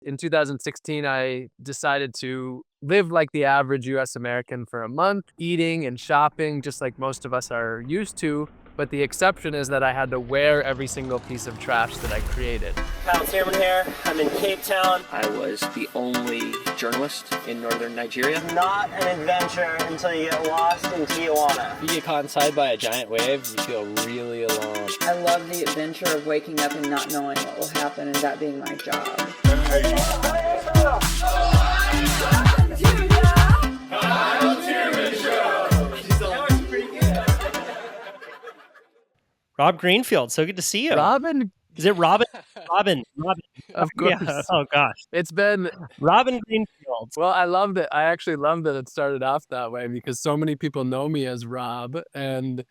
In 2016, I decided to live like the average US American for a month, eating and shopping just like most of us are used to. But the exception is that I had to wear every single piece of trash that I created. Kyle Thiermann here. I'm in Cape Town. I was the only journalist in northern Nigeria. Not an adventure until you get lost in Tijuana. If you get caught inside by a giant wave, you feel really alone. I love the adventure of waking up and not knowing what will happen and that being my job. Kyle Thiermann Show. That was pretty good. Rob Greenfield, so good to see you. Robin? Is it Robin? Robin. Of course. Yeah. Oh, gosh. It's been Robin Greenfield. Well, I loved it. I actually loved that it started off that way because so many people know me as Rob, and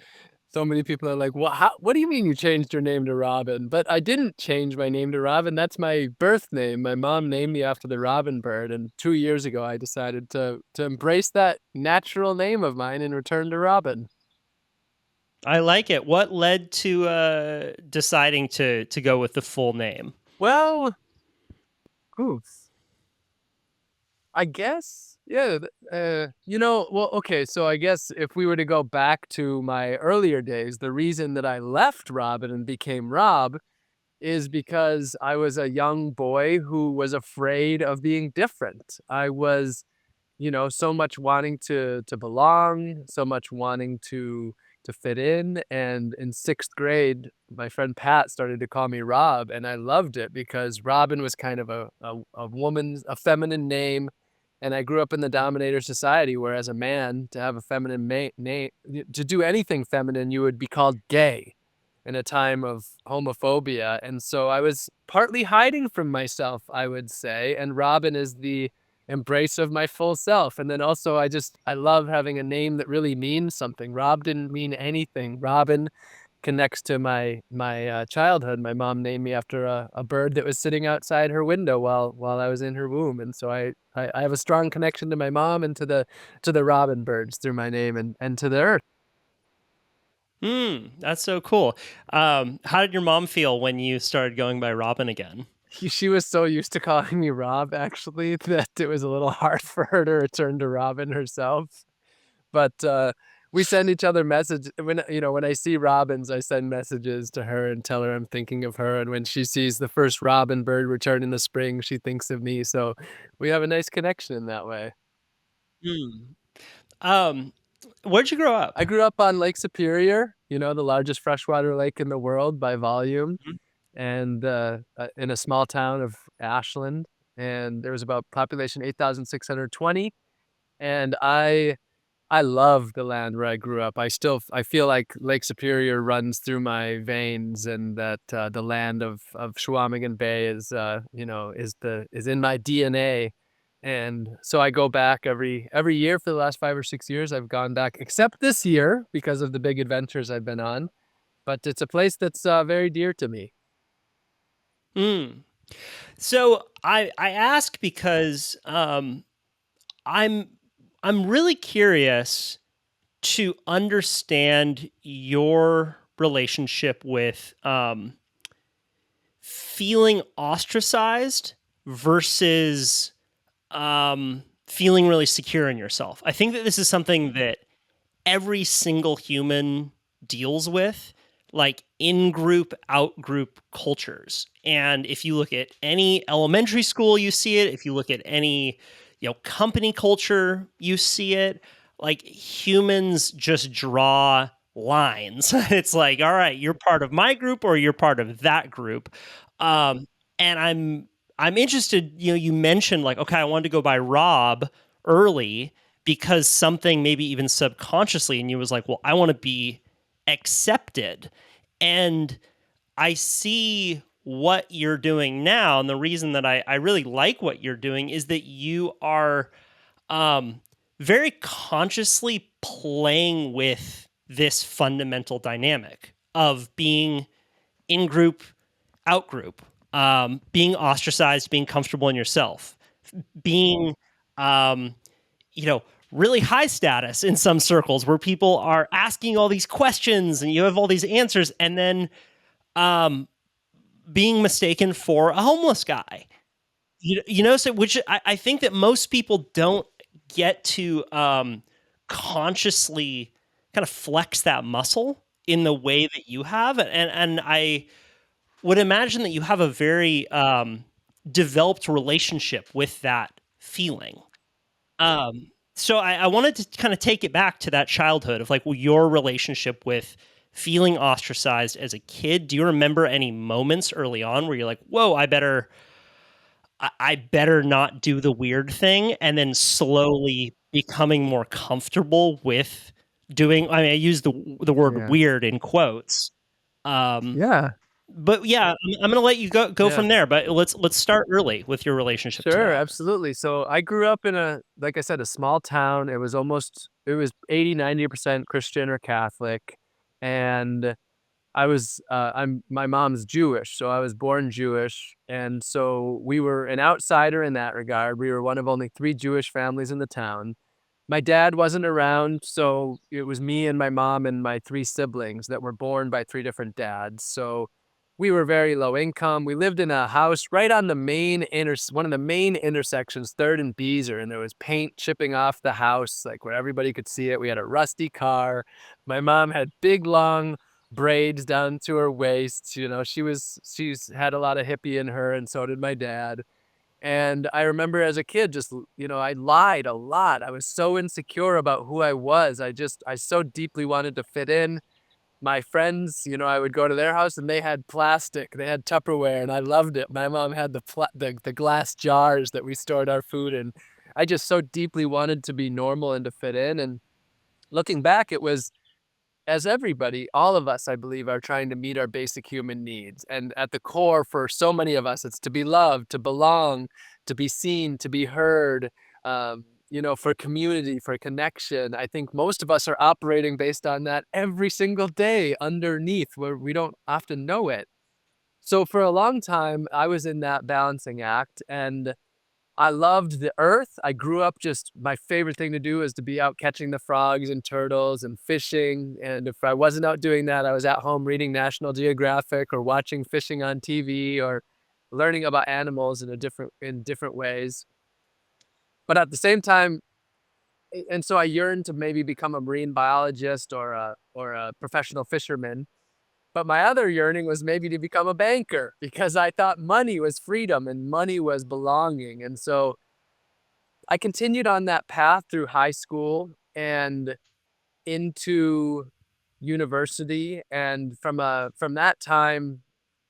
so many people are like, well, what do you mean you changed your name to Robin? But I didn't change my name to Robin. That's my birth name. My mom named me after the robin bird. And 2 years ago, I decided to embrace that natural name of mine and return to Robin. I like it. What led to deciding to go with the full name? Well, I guess, yeah. Well, okay. So I guess if we were to go back to my earlier days, the reason that I left Robin and became Rob is because I was a young boy who was afraid of being different. I was, so much wanting to belong, so much wanting to fit in. And in 6th grade, my friend Pat started to call me Rob, and I loved it because Robin was kind of a feminine name. And I grew up in the dominator society, where as a man, to have a feminine name, to do anything feminine, you would be called gay in a time of homophobia. And so I was partly hiding from myself, I would say. And Robin is the embrace of my full self. And then also I love having a name that really means something. Rob didn't mean anything. Robin connects to my childhood. My mom named me after a bird that was sitting outside her window while I was in her womb. And so I have a strong connection to my mom and to the robin birds through my name and to the earth. That's so cool. How did your mom feel when you started going by Robin again? She was so used to calling me Rob, actually, that it was a little hard for her to return to Robin herself. But we send each other messages. When I see robins, I send messages to her and tell her I'm thinking of her. And when she sees the first robin bird return in the spring, she thinks of me. So we have a nice connection in that way. Where'd you grow up? I grew up on Lake Superior, the largest freshwater lake in the world by volume. And in a small town of Ashland, and there was about population 8,620. And I love the land where I grew up. I feel like Lake Superior runs through my veins, and that the land of Chequamegon Bay is in my DNA. And so I go back every year for the last 5 or 6 years. I've gone back, except this year because of the big adventures I've been on. But it's a place that's very dear to me. So I ask because I'm really curious to understand your relationship with feeling ostracized versus feeling really secure in yourself. I think that this is something that every single human deals with, like in-group, out-group cultures. And if you look at any elementary school, you see it. If you look at any, company culture, you see it. Like, humans just draw lines. It's like, all right, you're part of my group or you're part of that group. And I'm interested, you mentioned like, okay, I wanted to go by Rob early because something maybe even subconsciously in you was like, well, I want to be accepted. And I see what you're doing now. And the reason that I really like what you're doing is that you are very consciously playing with this fundamental dynamic of being in group, out group, being ostracized, being comfortable in yourself, being, really high status in some circles where people are asking all these questions and you have all these answers, and then being mistaken for a homeless guy. So which I think that most people don't get to consciously kind of flex that muscle in the way that you have, and I would imagine that you have a very developed relationship with that feeling. So I wanted to kind of take it back to that childhood of like your relationship with feeling ostracized as a kid. Do you remember any moments early on where you're like, "Whoa, I better not do the weird thing," and then slowly becoming more comfortable with doing? I mean, I use the word Yeah. weird in quotes. Um, Yeah. but yeah, I'm gonna let you go Yeah. from there. But let's start early with your relationship to Sure, that. absolutely. So I grew up in like I said, a small town. It was 80, 90% Christian or Catholic. And my mom's Jewish, so I was born Jewish. And so we were an outsider in that regard. We were one of only 3 Jewish families in the town. My dad wasn't around, so it was me and my mom and my 3 siblings that were born by 3 different dads. So we were very low income. We lived in a house right on the one of the main intersections, 3rd and Beezer, and there was paint chipping off the house, like where everybody could see it. We had a rusty car. My mom had big, long braids down to her waist. She's had a lot of hippie in her, and so did my dad. And I remember as a kid, I lied a lot. I was so insecure about who I was. I so deeply wanted to fit in. My friends, I would go to their house and they had plastic, they had Tupperware, and I loved it. My mom had the glass jars that we stored our food in. I just so deeply wanted to be normal and to fit in. And looking back, it was, as everybody, all of us, I believe, are trying to meet our basic human needs. And at the core, for so many of us, it's to be loved, to belong, to be seen, to be heard, for community, for connection. I think most of us are operating based on that every single day underneath, where we don't often know it. So for a long time, I was in that balancing act, and I loved the earth. I grew up, just my favorite thing to do is to be out catching the frogs and turtles and fishing. And if I wasn't out doing that, I was at home reading National Geographic or watching fishing on TV or learning about animals in different ways. But at the same time, and so I yearned to maybe become a marine biologist or a professional fisherman. But my other yearning was maybe to become a banker, because I thought money was freedom and money was belonging. And so I continued on that path through high school and into university. And from that time,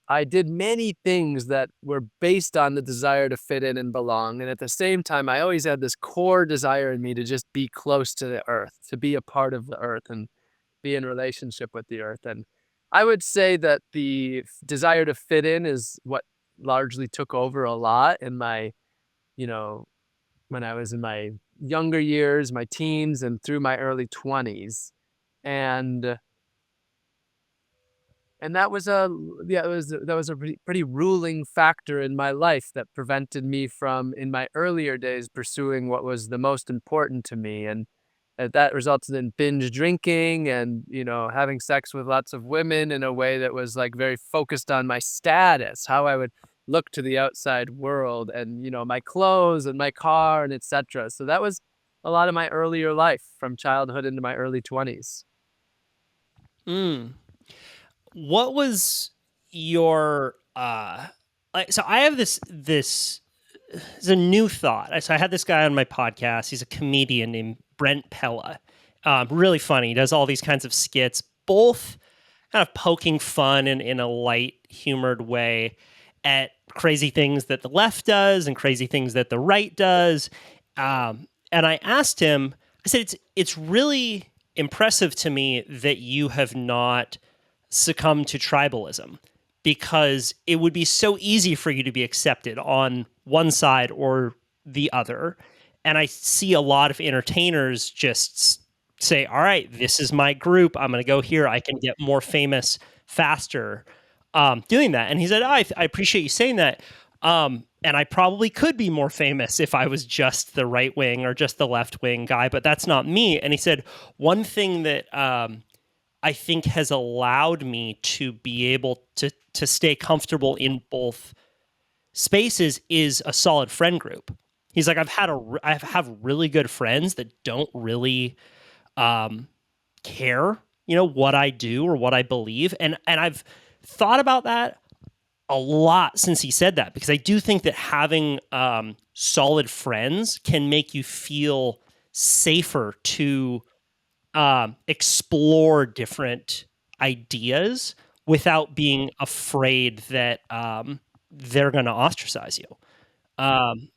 I did many things that were based on the desire to fit in and belong. And at the same time, I always had this core desire in me to just be close to the earth, to be a part of the earth and be in relationship with the earth. And I would say that the desire to fit in is what largely took over a lot in my, you know, when I was in my younger years, my teens, and through my early 20s. And and that was a yeah, that was a pretty ruling factor in my life that prevented me from, in my earlier days, pursuing what was the most important to me. And that resulted in binge drinking and, having sex with lots of women in a way that was like very focused on my status, how I would look to the outside world, and, my clothes and my car and etc. So that was a lot of my earlier life, from childhood into my early 20s. Mm. What was your so I have this is a new thought. So I had this guy on my podcast. He's a comedian named Brent Pella. Really funny. He does all these kinds of skits, both kind of poking fun in a light humored way at crazy things that the left does and crazy things that the right does. And I asked him, I said, it's really impressive to me that you have not succumb to tribalism, because it would be so easy for you to be accepted on one side or the other. And I see a lot of entertainers just say, all right, this is my group. I'm going to go here. I can get more famous faster doing that. And he said, I appreciate you saying that. And I probably could be more famous if I was just the right wing or just the left wing guy, but that's not me. And he said, one thing that I think has allowed me to be able to stay comfortable in both spaces is a solid friend group. He's like, I have really good friends that don't really care, what I do or what I believe. And I've thought about that a lot since he said that, because I do think that having solid friends can make you feel safer to explore different ideas without being afraid that they're going to ostracize you.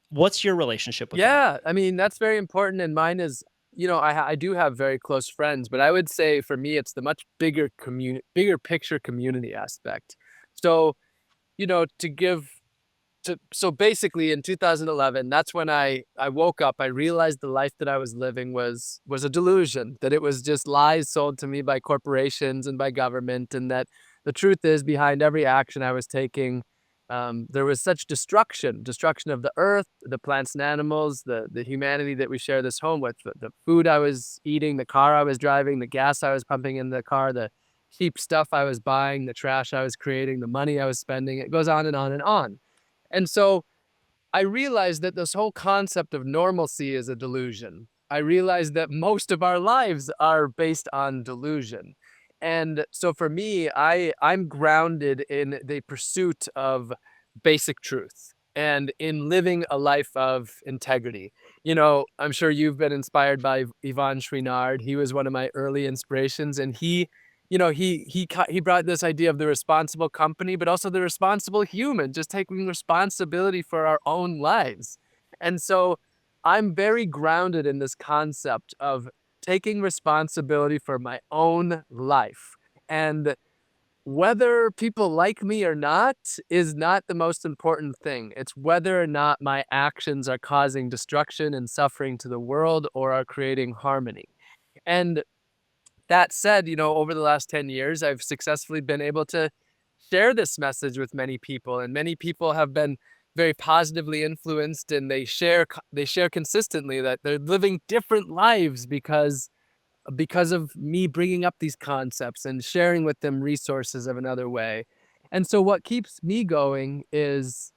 What's your relationship with that? Yeah, I mean, that's very important, and mine is, I do have very close friends, but I would say for me, it's the much bigger picture community aspect. So, to give so basically in 2011, that's when I woke up. I realized the life that I was living was a delusion, that it was just lies sold to me by corporations and by government, and that the truth is behind every action I was taking, there was such destruction of the earth, the plants and animals, the humanity that we share this home with, the food I was eating, the car I was driving, the gas I was pumping in the car, the cheap stuff I was buying, the trash I was creating, the money I was spending. It goes on and on and on. And so I realized that this whole concept of normalcy is a delusion. I realized that most of our lives are based on delusion. And so for me, I'm grounded in the pursuit of basic truth and in living a life of integrity. I'm sure you've been inspired by Yvon Chouinard. He was one of my early inspirations, and he brought this idea of the responsible company, but also the responsible human, just taking responsibility for our own lives. And so I'm very grounded in this concept of taking responsibility for my own life. And whether people like me or not is not the most important thing. It's whether or not my actions are causing destruction and suffering to the world or are creating harmony. And that said, over the last 10 years, I've successfully been able to share this message with many people, and many people have been very positively influenced, and they share consistently that they're living different lives because of me bringing up these concepts and sharing with them resources of another way. And so what keeps me going is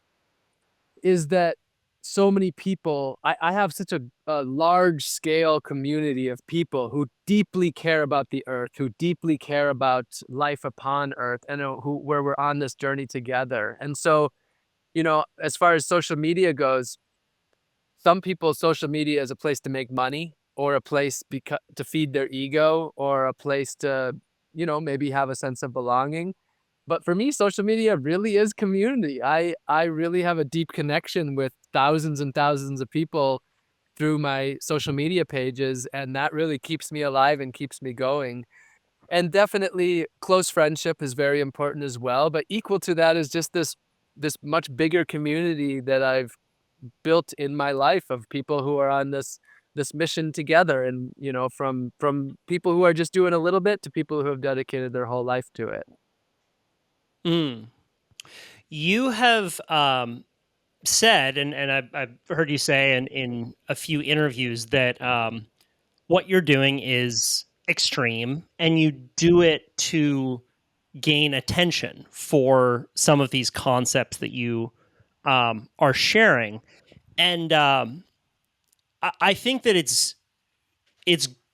that so many people, I have such a large scale community of people who deeply care about the earth, who deeply care about life upon earth, and where we're on this journey together. And so, as far as social media goes, some people's social media is a place to make money, or a place to feed their ego, or a place to, maybe have a sense of belonging. But for me, social media really is community. I really have a deep connection with thousands and thousands of people through my social media pages, and that really keeps me alive and keeps me going. And definitely close friendship is very important as well, but equal to that is just this much bigger community that I've built in my life of people who are on this mission together, and from people who are just doing a little bit to people who have dedicated their whole life to it. Mm. You have said, and I've heard you say in a few interviews that what you're doing is extreme, and you do it to gain attention for some of these concepts that you are sharing. And I think that it's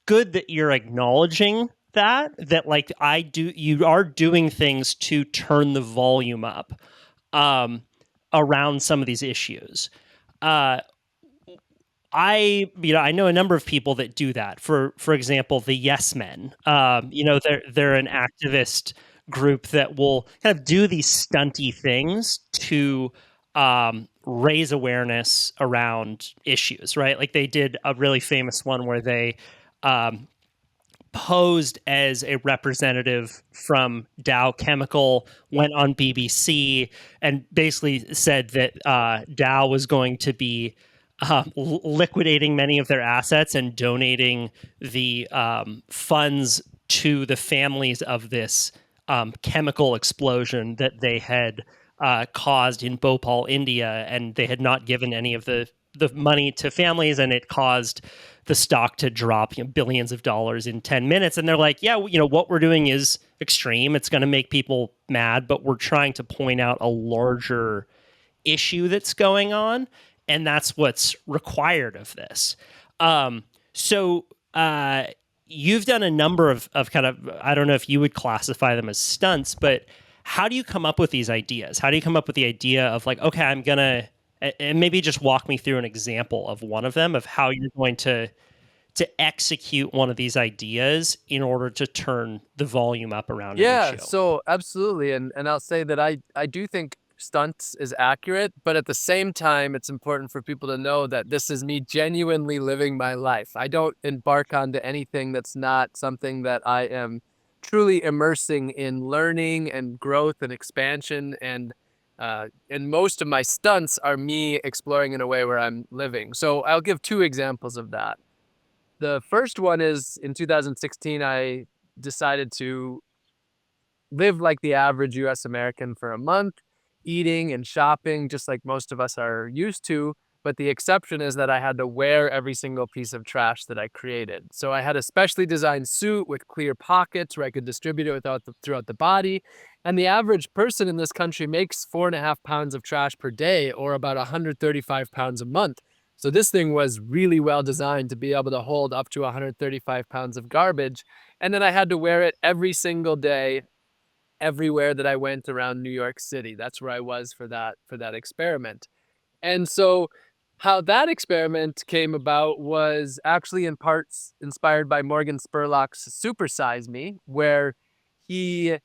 good that you're acknowledging that like you are doing things to turn the volume up around some of these issues. I know a number of people that do that. For example, the Yes Men. They're an activist group that will kind of do these stunty things to raise awareness around issues, right? Like they did a really famous one where they posed as a representative from Dow Chemical, went on BBC, and basically said that Dow was going to be liquidating many of their assets and donating the funds to the families of this chemical explosion that they had caused in Bhopal, India, and they had not given any of the money to families, and it caused the stock to drop billions of dollars in 10 minutes. And they're like, yeah, what we're doing is extreme. It's going to make people mad, but we're trying to point out a larger issue that's going on, and that's what's required of this. So you've done a number of kind of, I don't know if you would classify them as stunts, but how do you come up with these ideas? How do you come up with the idea of like, okay, I'm gonna, and maybe just walk me through an example of one of them, of how you're going to execute one of these ideas in order to turn the volume up around an Yeah, issue. so absolutely, and I'll say that I do think stunts is accurate, but at the same time, it's important for people to know that this is me genuinely living my life. I don't embark onto anything that's not something that I am truly immersing in learning and growth and expansion, and most of my stunts are me exploring in a way where I'm living. So I'll give two examples of that. The first one is in 2016, I decided to live like the average US American for a month, eating and shopping just like most of us are used to. But the exception is that I had to wear every single piece of trash that I created. So I had a specially designed suit with clear pockets where I could distribute it throughout the body. And the average person in this country makes 4.5 pounds of trash per day, or about 135 pounds a month. So this thing was really well designed to be able to hold up to 135 pounds of garbage. And then I had to wear it every single day, everywhere that I went around New York City. That's where I was for that experiment. And so how that experiment came about was actually in parts inspired by Morgan Spurlock's Supersize Me, where he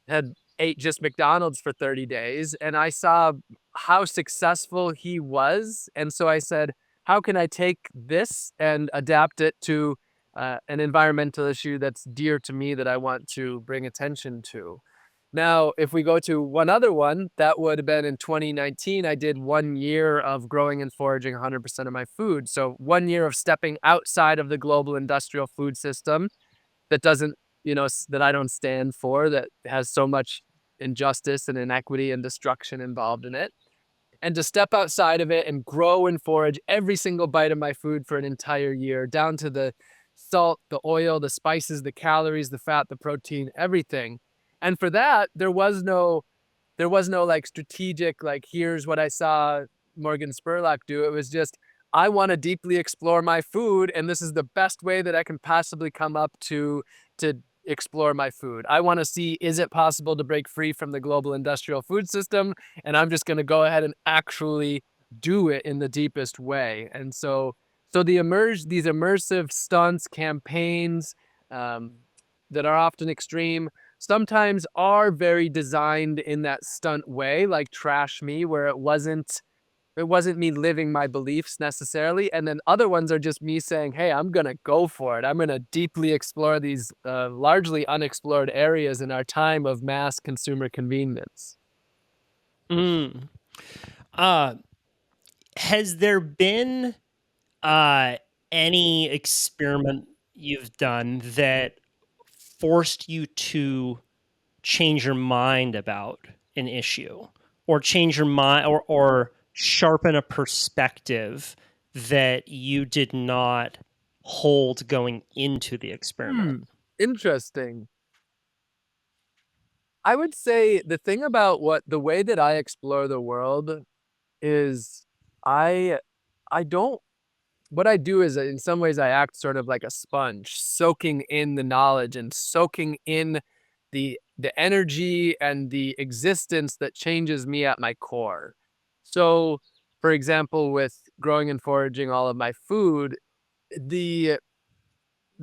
had ate just McDonald's for 30 days, and I saw how successful he was. And so I said, how can I take this and adapt it to an environmental issue that's dear to me that I want to bring attention to? Now, if we go to one other one, that would have been in 2019. I did 1 year of growing and foraging 100% of my food. So 1 year of stepping outside of the global industrial food system that doesn't, that I don't stand for, that has so much injustice and inequity and destruction involved in it. And to step outside of it and grow and forage every single bite of my food for an entire year, down to the salt, the oil, the spices, the calories, the fat, the protein, everything. And for that, there was no like strategic, like, here's what I saw Morgan Spurlock do. It was just, I want to deeply explore my food, and this is the best way that I can possibly come up to explore my food. I want to see, is it possible to break free from the global industrial food system? And I'm just going to go ahead and actually do it in the deepest way. And so these immersive stunts, campaigns that are often extreme, sometimes are very designed in that stunt way, like Trash Me, where it wasn't me living my beliefs necessarily. And then other ones are just me saying, hey, I'm going to go for it. I'm going to deeply explore these largely unexplored areas in our time of mass consumer convenience. Mm. Has there been any experiment you've done that forced you to change your mind about an issue, or change your mind, or sharpen a perspective that you did not hold going into the experiment? Interesting. I would say the thing about the way that I explore the world is I don't, what I do is in some ways I act sort of like a sponge, soaking in the knowledge and soaking in the energy and the existence that changes me at my core. So, for example, with growing and foraging all of my food, the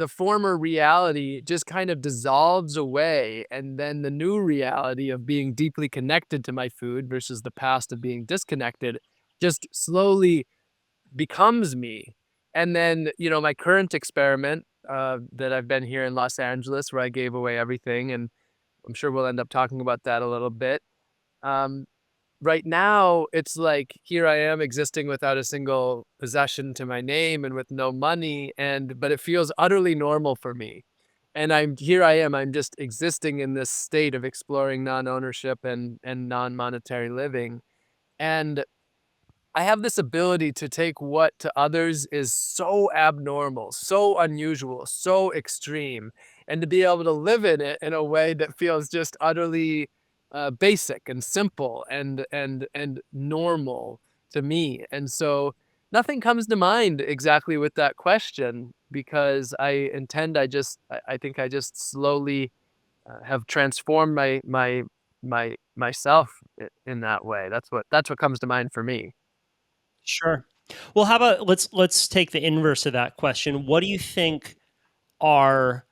former reality just kind of dissolves away, and then the new reality of being deeply connected to my food versus the past of being disconnected just slowly becomes me. And then, my current experiment that I've been here in Los Angeles, where I gave away everything, and I'm sure we'll end up talking about that a little bit. Right now, it's like, here I am existing without a single possession to my name and with no money, but it feels utterly normal for me. And I'm just existing in this state of exploring non-ownership and non-monetary living. And I have this ability to take what to others is so abnormal, so unusual, so extreme, and to be able to live in it in a way that feels just utterly basic and simple and normal to me. And so nothing comes to mind exactly with that question because I think I just slowly have transformed myself in that way. That's what comes to mind for me. Sure. Well, how about let's take the inverse of that question. What do you think are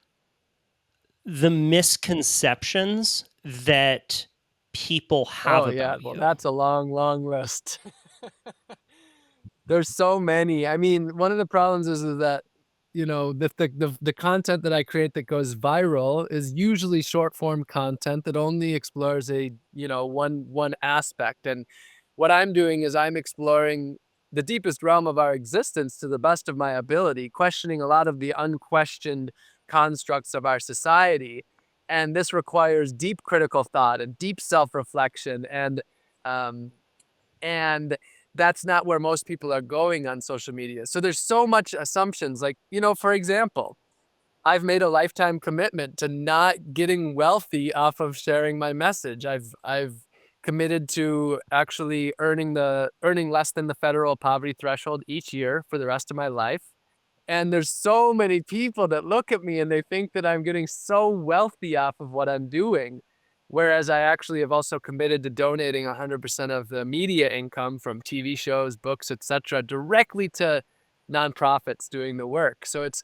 the misconceptions that people have Oh yeah, about well you? that's a long, long list. There's so many. I mean, one of the problems is that, you know, the content that I create that goes viral is usually short form content that only explores a, you know, one aspect. And what I'm doing is I'm exploring the deepest realm of our existence to the best of my ability, questioning a lot of the unquestioned constructs of our society. And this requires deep critical thought and deep self-reflection um, and that's not where most people are going on social media. So there's so much assumptions. Like, you know, for example, I've made a lifetime commitment to not getting wealthy off of sharing my message. I've committed to actually earning less than the federal poverty threshold each year for the rest of my life. And there's so many people that look at me and they think that I'm getting so wealthy off of what I'm doing. Whereas I actually have also committed to donating 100% of the media income from TV shows, books, etc., directly to nonprofits doing the work. So it's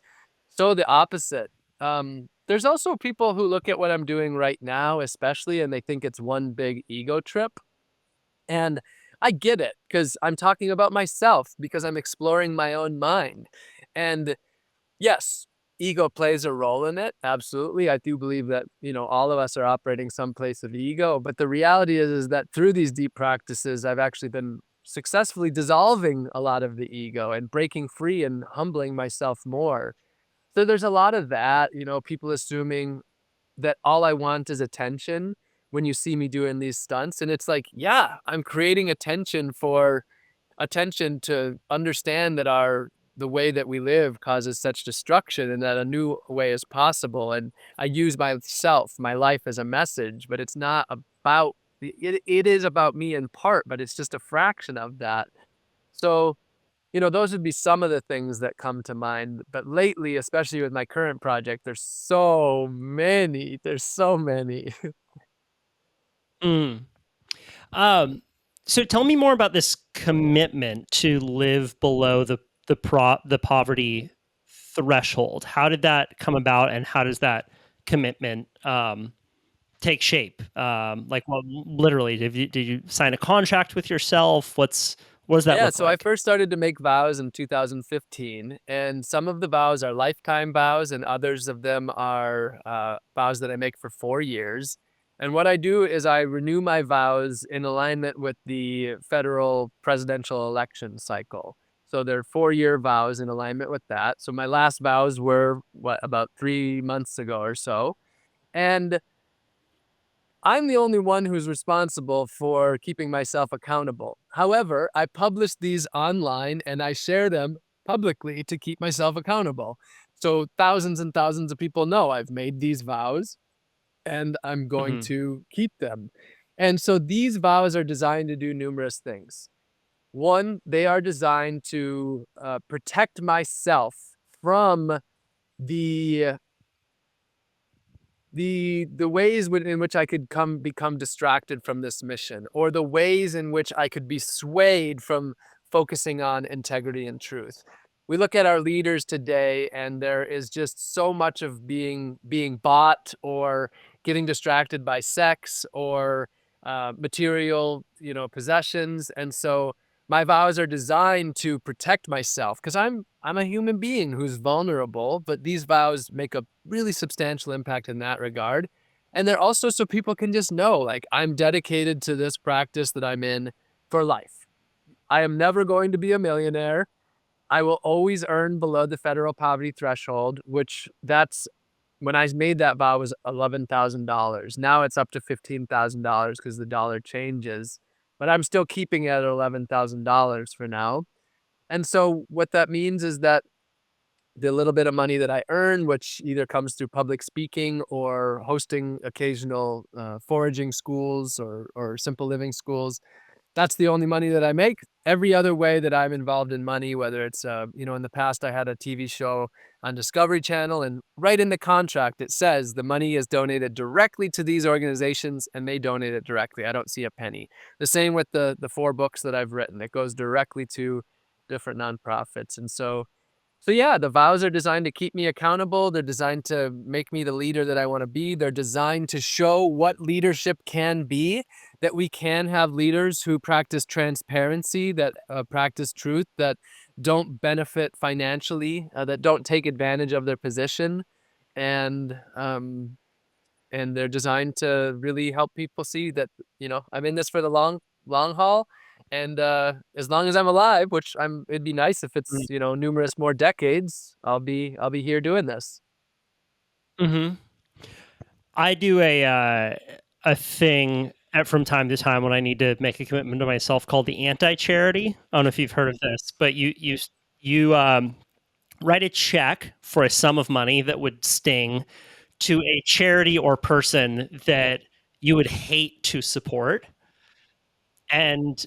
so the opposite. There's also people who look at what I'm doing right now, especially, and they think it's one big ego trip. And I get it because I'm talking about myself because I'm exploring my own mind. And yes, ego plays a role in it. Absolutely. I do believe that, you know, all of us are operating some place of ego. But the reality is that through these deep practices, I've actually been successfully dissolving a lot of the ego and breaking free and humbling myself more. So there's a lot of that, you know, people assuming that all I want is attention when you see me doing these stunts. And it's like, yeah, I'm creating attention to understand that the way that we live causes such destruction and that a new way is possible. And I use myself, my life as a message, but it's not about it is about me in part, but it's just a fraction of that. So, you know, those would be some of the things that come to mind. But lately, especially with my current project, there's so many. There's so many. Mm. Um, so tell me more about this commitment to live below the poverty threshold. How did that come about, and how does that commitment take shape? Like, well, literally, did you sign a contract with yourself? What does that Yeah, look so I like? first started to make vows in 2015, and some of the vows are lifetime vows, and others of them are vows that I make for 4 years. And what I do is I renew my vows in alignment with the federal presidential election cycle. So they're 4-year vows in alignment with that. So my last vows were about 3 months ago or so. And I'm the only one who's responsible for keeping myself accountable. However, I publish these online and I share them publicly to keep myself accountable. So thousands and thousands of people know I've made these vows and I'm going Hmm. to keep them. And so these vows are designed to do numerous things. One, they are designed to protect myself from the the ways in which I could become distracted from this mission, or the ways in which I could be swayed from focusing on integrity and truth. We look at our leaders today, and there is just so much of being bought or getting distracted by sex or material, you know, possessions, and so my vows are designed to protect myself because I'm a human being who's vulnerable, but these vows make a really substantial impact in that regard. And they're also so people can just know, like, I'm dedicated to this practice that I'm in for life. I am never going to be a millionaire. I will always earn below the federal poverty threshold, which that's when I made that vow was $11,000. Now it's up to $15,000 because the dollar changes, but I'm still keeping it at $11,000 for now. And so what that means is that the little bit of money that I earn, which either comes through public speaking or hosting occasional foraging schools or simple living schools, that's the only money that I make. Every other way that I'm involved in money, whether it's, in the past I had a TV show on Discovery Channel, and right in the contract it says the money is donated directly to these organizations and they donate it directly. I don't see a penny. The same with the 4 books that I've written. It goes directly to different nonprofits. And so yeah, the vows are designed to keep me accountable. They're designed to make me the leader that I want to be. They're designed to show what leadership can be, that we can have leaders who practice transparency, that practice truth, that don't benefit financially, that don't take advantage of their position, and they're designed to really help people see that I'm in this for the long haul. And as long as I'm alive, which it'd be nice if it's numerous more decades, I'll be here doing this. Mm-hmm. I do a thing from time to time when I need to make a commitment to myself called the anti-charity. I don't know if you've heard of this, but you write a check for a sum of money that would sting to a charity or person that you would hate to support. And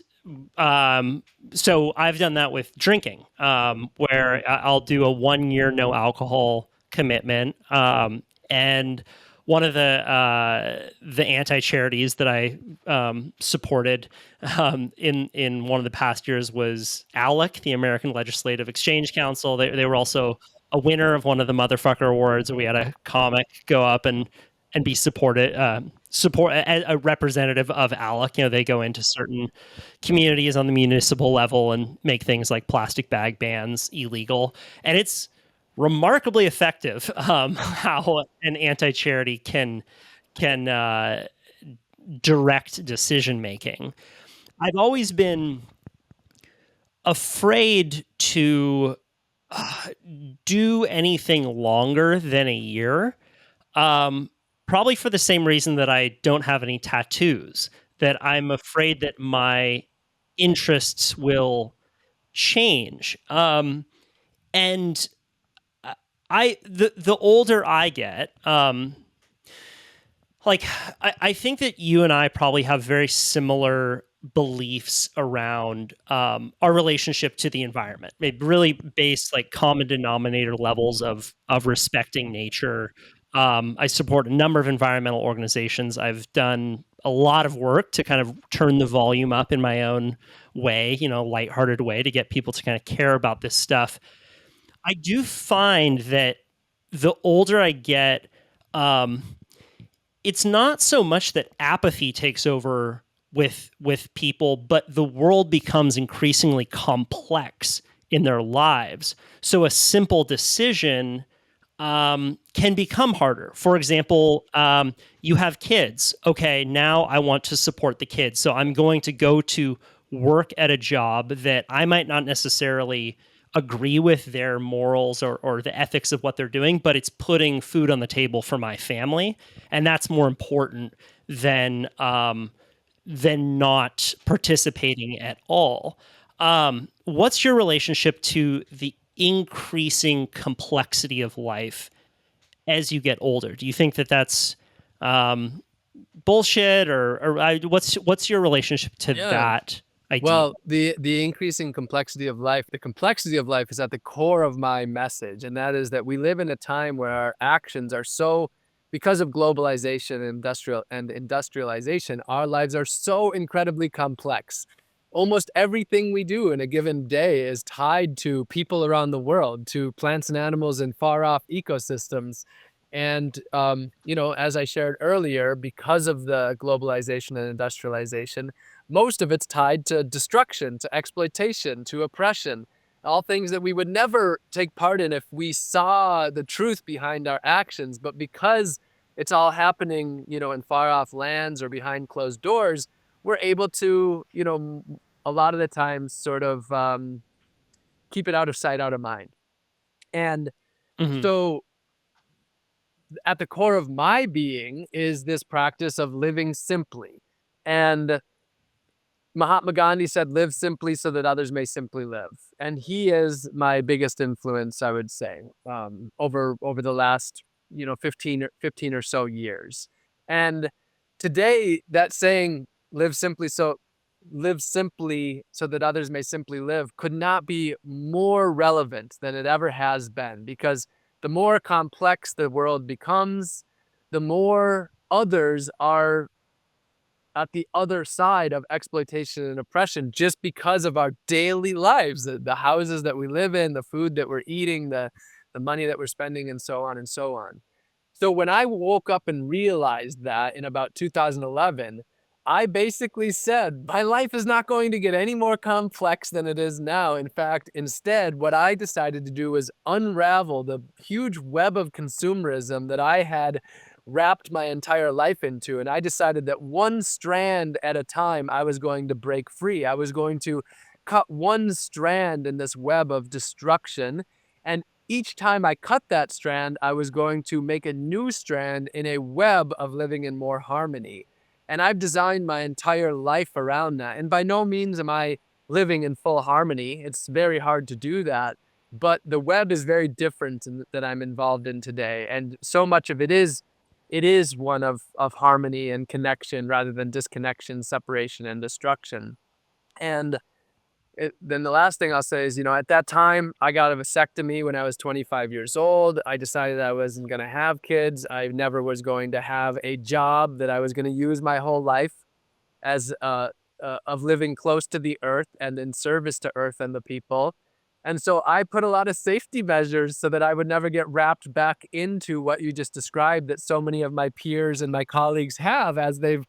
so I've done that with drinking, where I'll do a 1-year no alcohol commitment. And one of the anti-charities that I supported in one of the past years was ALEC, the American Legislative Exchange Council. They were also a winner of one of the motherfucker awards. We had a comic go up and be support a representative of ALEC. They go into certain communities on the municipal level and make things like plastic bag bans illegal, and it's remarkably effective how an anti-charity can direct decision making. I've always been afraid to do anything longer than a year, probably for the same reason that I don't have any tattoos, that I'm afraid that my interests will change. And the older I get, I think that you and I probably have very similar beliefs around our relationship to the environment. Maybe really based like common denominator levels of respecting nature. I support a number of environmental organizations. I've done a lot of work to kind of turn the volume up in my own way, lighthearted way, to get people to kind of care about this stuff. I do find that the older I get, it's not so much that apathy takes over with people, but the world becomes increasingly complex in their lives. So a simple decision can become harder. For example, you have kids. Okay, now I want to support the kids. So I'm going to go to work at a job that I might not necessarily agree with their morals or the ethics of what they're doing, but it's putting food on the table for my family. And that's more important than not participating at all. What's your relationship to the increasing complexity of life as you get older? Do you think that that's bullshit, or what's your relationship to that idea? Well, the increasing complexity of life, the complexity of life is at the core of my message, and that is that we live in a time where our actions are so, because of globalization and industrialization, our lives are so incredibly complex. Almost everything we do in a given day is tied to people around the world, to plants and animals in far-off ecosystems. And, as I shared earlier, because of the globalization and industrialization, most of it's tied to destruction, to exploitation, to oppression, all things that we would never take part in if we saw the truth behind our actions. But because it's all happening, in far-off lands or behind closed doors, we're able to, a lot of the times sort of keep it out of sight, out of mind. And so at the core of my being is this practice of living simply. And Mahatma Gandhi said, live simply so that others may simply live. And he is my biggest influence, I would say, over the last, 15 or so years. And today that saying, live simply so that others may simply live, could not be more relevant than it ever has been, because the more complex the world becomes, the more others are at the other side of exploitation and oppression, just because of our daily lives, the houses that we live in, the food that we're eating, the money that we're spending, and so on and so on. So when I woke up and realized that in about 2011, I basically said, my life is not going to get any more complex than it is now. In fact, instead, what I decided to do was unravel the huge web of consumerism that I had wrapped my entire life into. And I decided that one strand at a time, I was going to break free. I was going to cut one strand in this web of destruction. And each time I cut that strand, I was going to make a new strand in a web of living in more harmony. And I've designed my entire life around that. And by no means am I living in full harmony. It's very hard to do that. But the web is very different that I'm involved in today. And so much of it is one of harmony and connection rather than disconnection, separation, and destruction. And then the last thing I'll say is, at that time, I got a vasectomy when I was 25 years old. I decided I wasn't going to have kids. I never was going to have a job that I was going to use my whole life as of living close to the earth and in service to earth and the people. And so I put a lot of safety measures so that I would never get wrapped back into what you just described, that so many of my peers and my colleagues have, as they've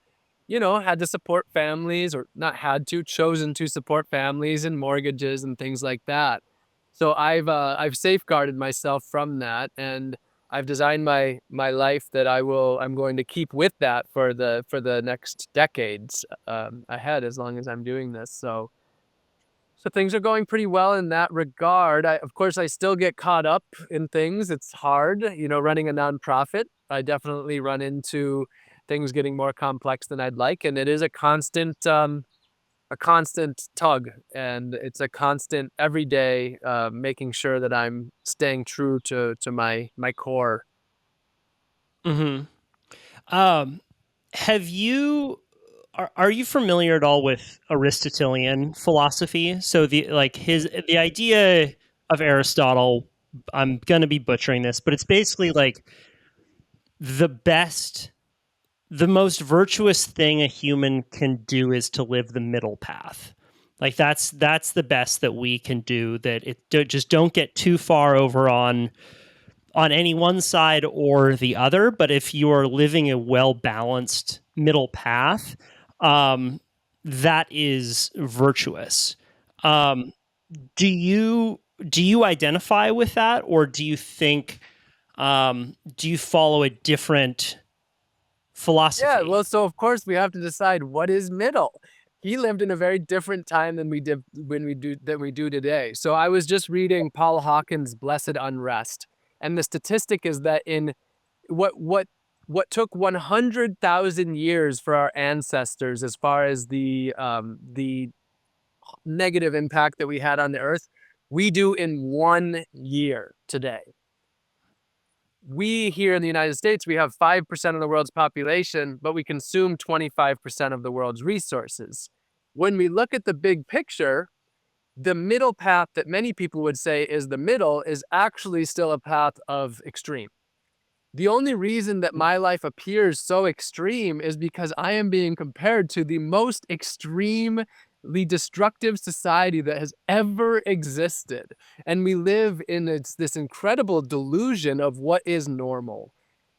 had to support families, or not had to, chosen to support families and mortgages and things like that. So I've safeguarded myself from that, and I've designed my life that I'm going to keep with that for the next decades ahead, as long as I'm doing this. So things are going pretty well in that regard. Of course, I still get caught up in things. It's hard, running a nonprofit. I definitely run into things getting more complex than I'd like, and it is a constant tug, and it's a constant every day making sure that I'm staying true to my core. Mm-hmm. Are you familiar at all with Aristotelian philosophy? So the idea of Aristotle, I'm going to be butchering this, but it's basically like the most virtuous thing a human can do is to live the middle path. Like that's the best that we can do, that just don't get too far over on any one side or the other. But if you are living a well-balanced middle path, that is virtuous. Do you identify with that, or do you think, do you follow a different philosophy? Yeah, well, so of course we have to decide what is middle. He lived in a very different time than we do today. So I was just reading Paul Hawken's Blessed Unrest, and the statistic is that in what took 100,000 years for our ancestors, as far as the negative impact that we had on the earth, we do in 1 year today. We here in the United States, we have 5% of the world's population, but we consume 25% of the world's resources. When we look at the big picture, the middle path that many people would say is the middle is actually still a path of extreme. The only reason that my life appears so extreme is because I am being compared to the most extremely destructive society that has ever existed. And we live in this incredible delusion of what is normal.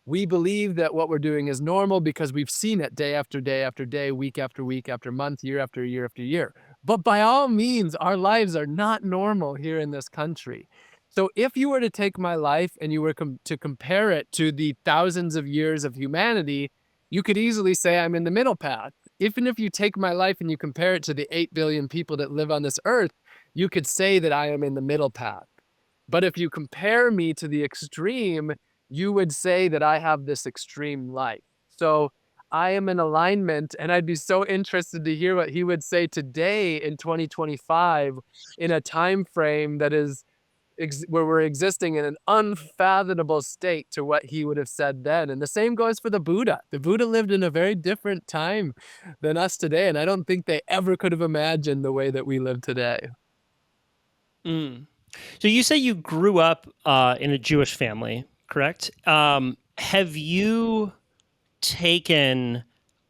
We believe that what we're doing is normal because we've seen it day after day after day, week after week after month, year after year after year. But by all means, our lives are not normal here in this country. So if you were to take my life and you were to compare it to the thousands of years of humanity, you could easily say I'm in the middle path. Even if you take my life and you compare it to the 8 billion people that live on this earth, you could say that I am in the middle path. But if you compare me to the extreme, you would say that I have this extreme life. So I am in alignment, and I'd be so interested to hear what he would say today in 2025 in a time frame that is where we're existing in an unfathomable state to what he would have said then. And the same goes for the Buddha. The Buddha lived in a very different time than us today, and I don't think they ever could have imagined the way that we live today. Mm. So you say you grew up in a Jewish family, correct? Have you taken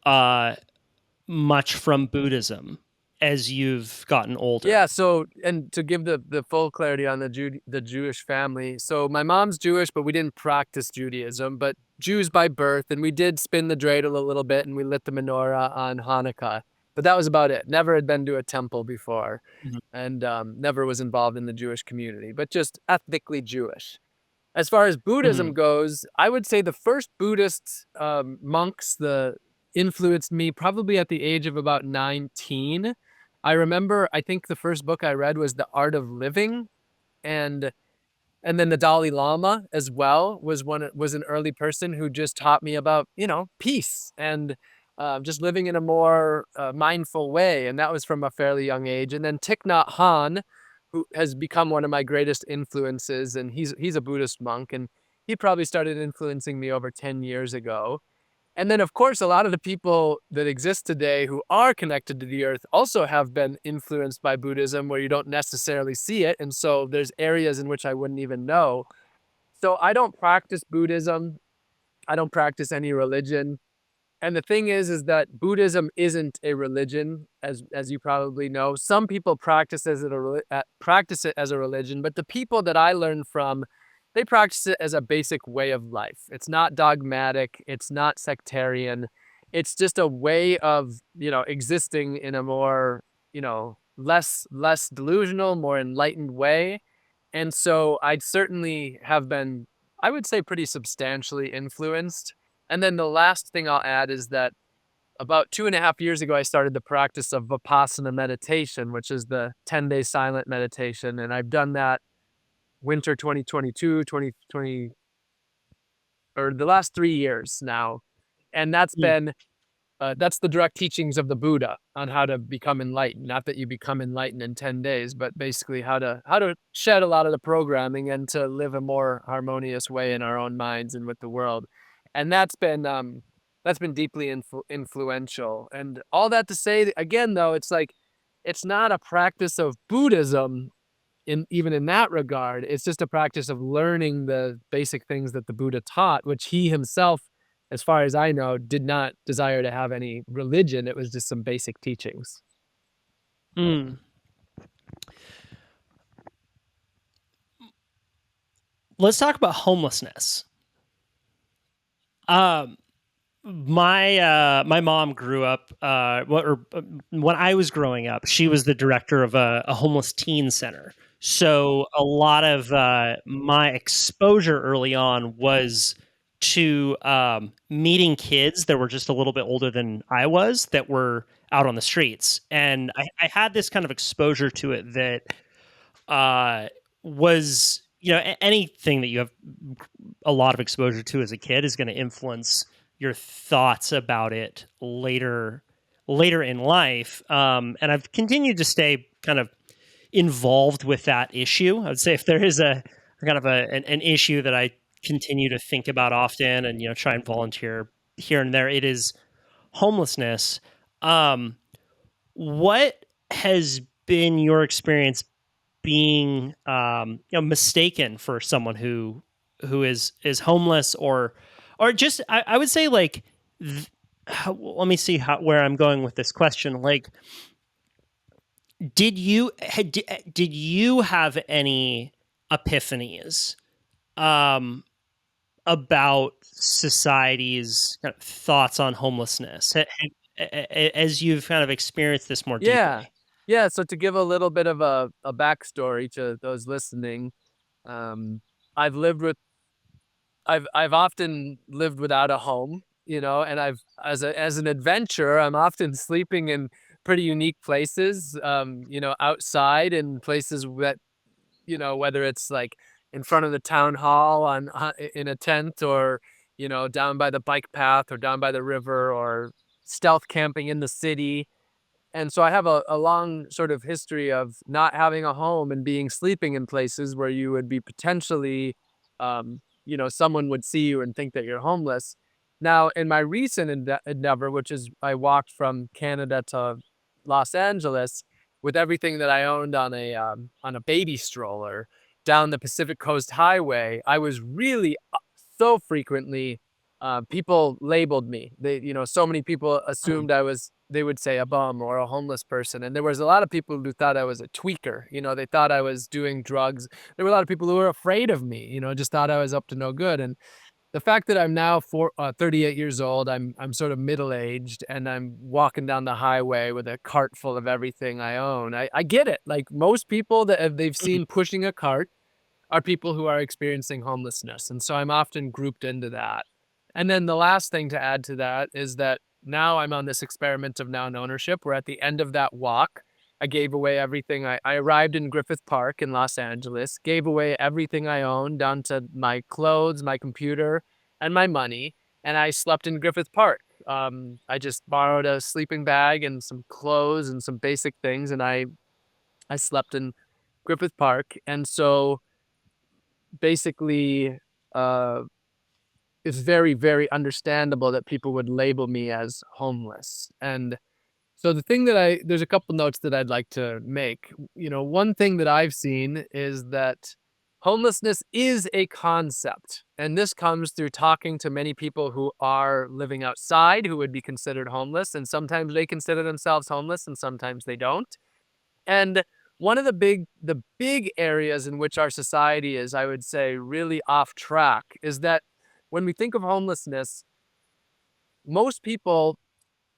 much from Buddhism as you've gotten older? Yeah, so and to give the full clarity on the Jewish family, so my mom's Jewish, but we didn't practice Judaism, but Jews by birth, and we did spin the dreidel a little bit, and we lit the menorah on Hanukkah, but that was about it. Never had been to a temple before, Mhm. and never was involved in the Jewish community, but just ethnically Jewish. As far as Buddhism goes, I would say the first Buddhist monks that influenced me probably at the age of about 19. I remember, I think the first book I read was The Art of Living, and and then the Dalai Lama as well was an early person who just taught me about, peace and just living in a more mindful way, and that was from a fairly young age. And then Thich Nhat Hanh, who has become one of my greatest influences, and he's a Buddhist monk, and he probably started influencing me over 10 years ago. And then, of course, a lot of the people that exist today who are connected to the earth also have been influenced by Buddhism where you don't necessarily see it. And so there's areas in which I wouldn't even know. So I don't practice Buddhism. I don't practice any religion. And the thing is that Buddhism isn't a religion, as you probably know. Some people practice practice it as a religion, but the people that I learn from, they practice it as a basic way of life. It's not dogmatic. It's not sectarian. It's just a way of, existing in a more, less delusional, more enlightened way. And so I'd certainly have been, I would say, pretty substantially influenced. And then the last thing I'll add is that about 2.5 years ago, I started the practice of Vipassana meditation, which is the 10-day silent meditation. And I've done that winter 2022, 2020, or the last 3 years now. And that's been, that's the direct teachings of the Buddha on how to become enlightened. Not that you become enlightened in 10 days, but basically how to shed a lot of the programming and to live a more harmonious way in our own minds and with the world. And that's been deeply influential. And all that to say, again, though, it's like, it's not a practice of Buddhism even in that regard. It's just a practice of learning the basic things that the Buddha taught, which he himself, as far as I know, did not desire to have any religion. It was just some basic teachings. Mm. Let's talk about homelessness. My mom grew up, when I was growing up, she was the director of a homeless teen center. So a lot of my exposure early on was to meeting kids that were just a little bit older than I was that were out on the streets. And I had this kind of exposure to it that was, anything that you have a lot of exposure to as a kid is going to influence your thoughts about it later in life. And I've continued to stay kind of involved with that issue. I would say if there is a kind of an issue that I continue to think about often and, try and volunteer here and there, it is homelessness. What has been your experience being, mistaken for someone who is homeless or just, I would say like, let me see where I'm going with this question. Like, did you have any epiphanies about society's kind of thoughts on homelessness as you've kind of experienced this more deeply? Yeah. So to give a little bit of a backstory to those listening, I've lived with, I've often lived without a home, and as an adventurer, I'm often sleeping in pretty unique places, outside in places that, whether it's like in front of the town hall in a tent or, down by the bike path or down by the river or stealth camping in the city. And so I have a long sort of history of not having a home and sleeping in places where you would be potentially, someone would see you and think that you're homeless. Now, in my recent endeavor, which is I walked from Canada to Los Angeles with everything that I owned on a baby stroller down the Pacific Coast Highway, I was really so frequently people labeled me. So many people assumed they would say a bum or a homeless person. And there was a lot of people who thought I was a tweaker. They thought I was doing drugs. There were a lot of people who were afraid of me, just thought I was up to no good. And the fact that I'm now 38 years old, I'm sort of middle-aged, and I'm walking down the highway with a cart full of everything I own. I get it. Like most people that they've seen pushing a cart are people who are experiencing homelessness. And so I'm often grouped into that. And then the last thing to add to that is that now I'm on this experiment of noun ownership, where at the end of that walk, I gave away everything. I arrived in Griffith Park in Los Angeles, gave away everything I owned down to my clothes, my computer, and my money. And I slept in Griffith Park. I just borrowed a sleeping bag and some clothes and some basic things. And I slept in Griffith Park. And so basically, it's very, very understandable that people would label me as homeless. And so there's a couple notes that I'd like to make. One thing that I've seen is that homelessness is a concept. And this comes through talking to many people who are living outside who would be considered homeless. And sometimes they consider themselves homeless and sometimes they don't. And one of the big areas in which our society is, I would say, really off track is that when we think of homelessness, most people,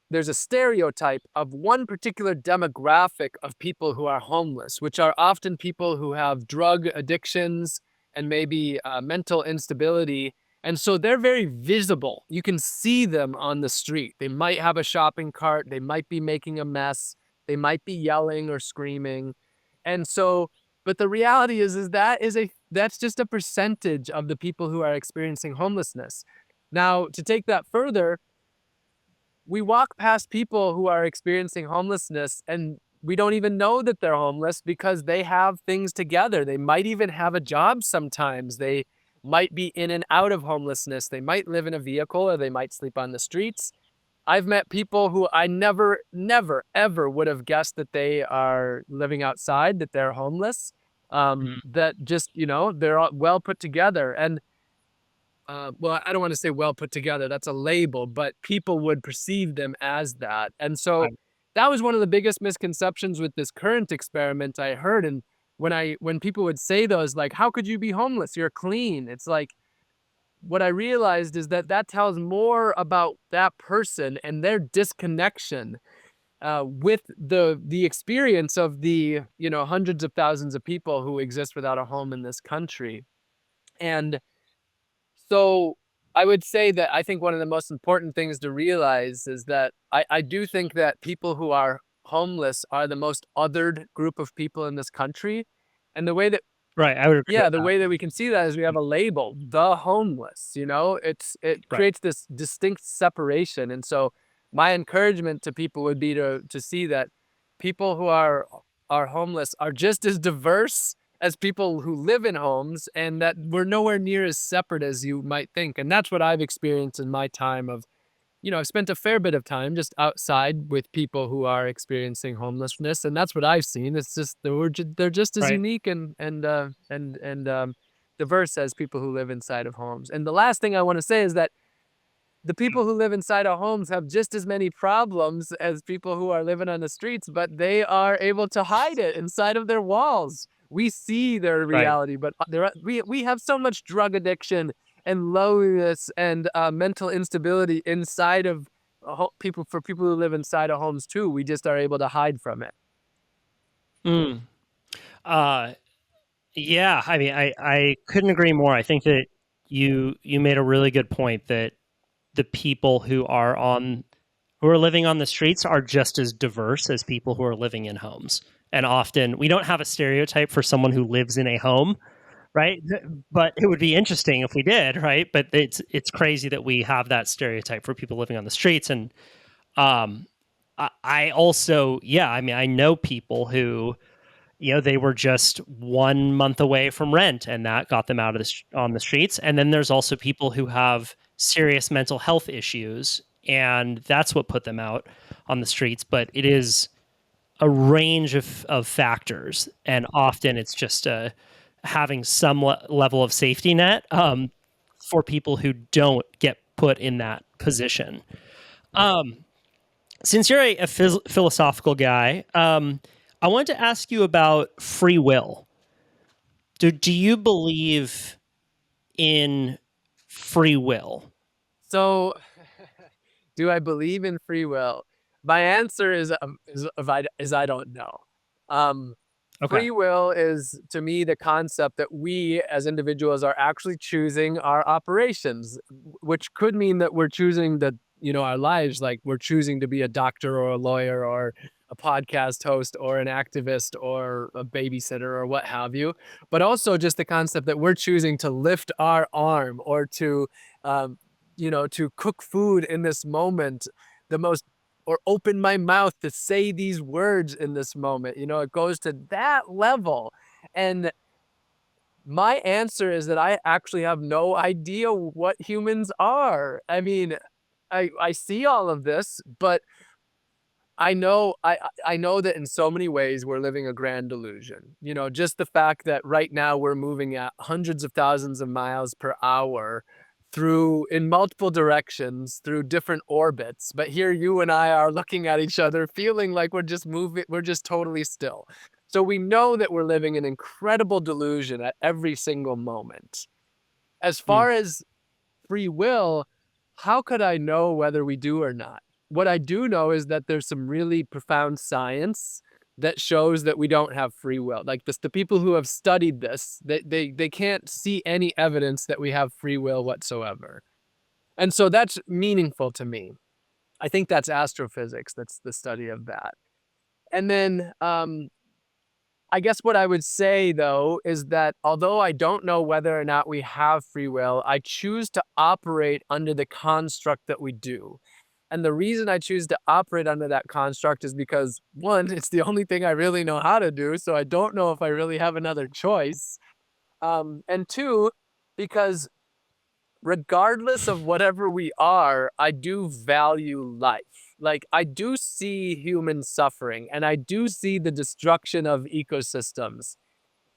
there's a stereotype of one particular demographic of people who are homeless, which are often people who have drug addictions and maybe mental instability. And so they're very visible. You can see them on the street. They might have a shopping cart. They might be making a mess. They might be yelling or screaming. And so, but the reality is that's just a percentage of the people who are experiencing homelessness. Now, to take that further, we walk past people who are experiencing homelessness and we don't even know that they're homeless because they have things together. They might even have a job sometimes. They might be in and out of homelessness. They might live in a vehicle or they might sleep on the streets. I've met people who I never, ever would have guessed that they are living outside, that they're homeless, that just, they're all well put together. And well, I don't want to say well put together. That's a label, but people would perceive them as that. And so that was one of the biggest misconceptions with this current experiment I heard. And when people would say those, like, how could you be homeless? You're clean. It's like, what I realized is that tells more about that person and their disconnection with the experience of the hundreds of thousands of people who exist without a home in this country. And so I would say that I think one of the most important things to realize is that I do think that people who are homeless are the most othered group of people in this country. And the way that Right, I would agree. the way that we can see that is we have a label, the homeless, it creates this distinct separation. And so my encouragement to people would be to see that people who are homeless are just as diverse as people who live in homes, and that we're nowhere near as separate as you might think. And that's what I've experienced in my time of, I've spent a fair bit of time just outside with people who are experiencing homelessness, and that's what I've seen. It's just they're just as unique and diverse as people who live inside of homes. And the last thing I want to say is that the people who live inside of homes have just as many problems as people who are living on the streets, but they are able to hide it inside of their walls. We see their reality, but we have so much drug addiction and loneliness and mental instability inside of people who live inside of homes too. We just are able to hide from it. Yeah, I mean, I couldn't agree more. I think that you made a really good point that the people who are living on the streets are just as diverse as people who are living in homes. And often we don't have a stereotype for someone who lives in a home, right? But it would be interesting if we did, right? But it's crazy that we have that stereotype for people living on the streets. And um, I also, yeah, I mean, I know people who, they were just 1 month away from rent, and that got them out of on the streets. And then there's also people who have serious mental health issues, and that's what put them out on the streets. But it is a range of factors, and often it's just having some level of safety net for people who don't get put in that position. Since you're a philosophical guy, I wanted to ask you about free will. Do you believe in free will? So, do I believe in free will? My answer is I don't know. Okay. Free will is, to me, the concept that we as individuals are actually choosing our operations, which could mean that we're choosing our lives, like we're choosing to be a doctor or a lawyer or a podcast host or an activist or a babysitter or what have you. But also just the concept that we're choosing to lift our arm or to cook food in this moment, the most or open my mouth to say these words in this moment. It goes to that level. And my answer is that I actually have no idea what humans are. I mean, I see all of this, but I know that in so many ways we're living a grand delusion. Just the fact that right now we're moving at hundreds of thousands of miles per hour in multiple directions through different orbits. But here you and I are looking at each other, feeling like we're just totally still. So we know that we're living an incredible delusion at every single moment. As far as free will, how could I know whether we do or not? What I do know is that there's some really profound science that shows that we don't have free will. Like the people who have studied this, they can't see any evidence that we have free will whatsoever. And so that's meaningful to me. I think that's astrophysics. That's the study of that. And then I guess what I would say, though, is that although I don't know whether or not we have free will, I choose to operate under the construct that we do. And the reason I choose to operate under that construct is because, one, it's the only thing I really know how to do, so I don't know if I really have another choice. And two, because regardless of whatever we are, I do value life. Like, I do see human suffering, and I do see the destruction of ecosystems.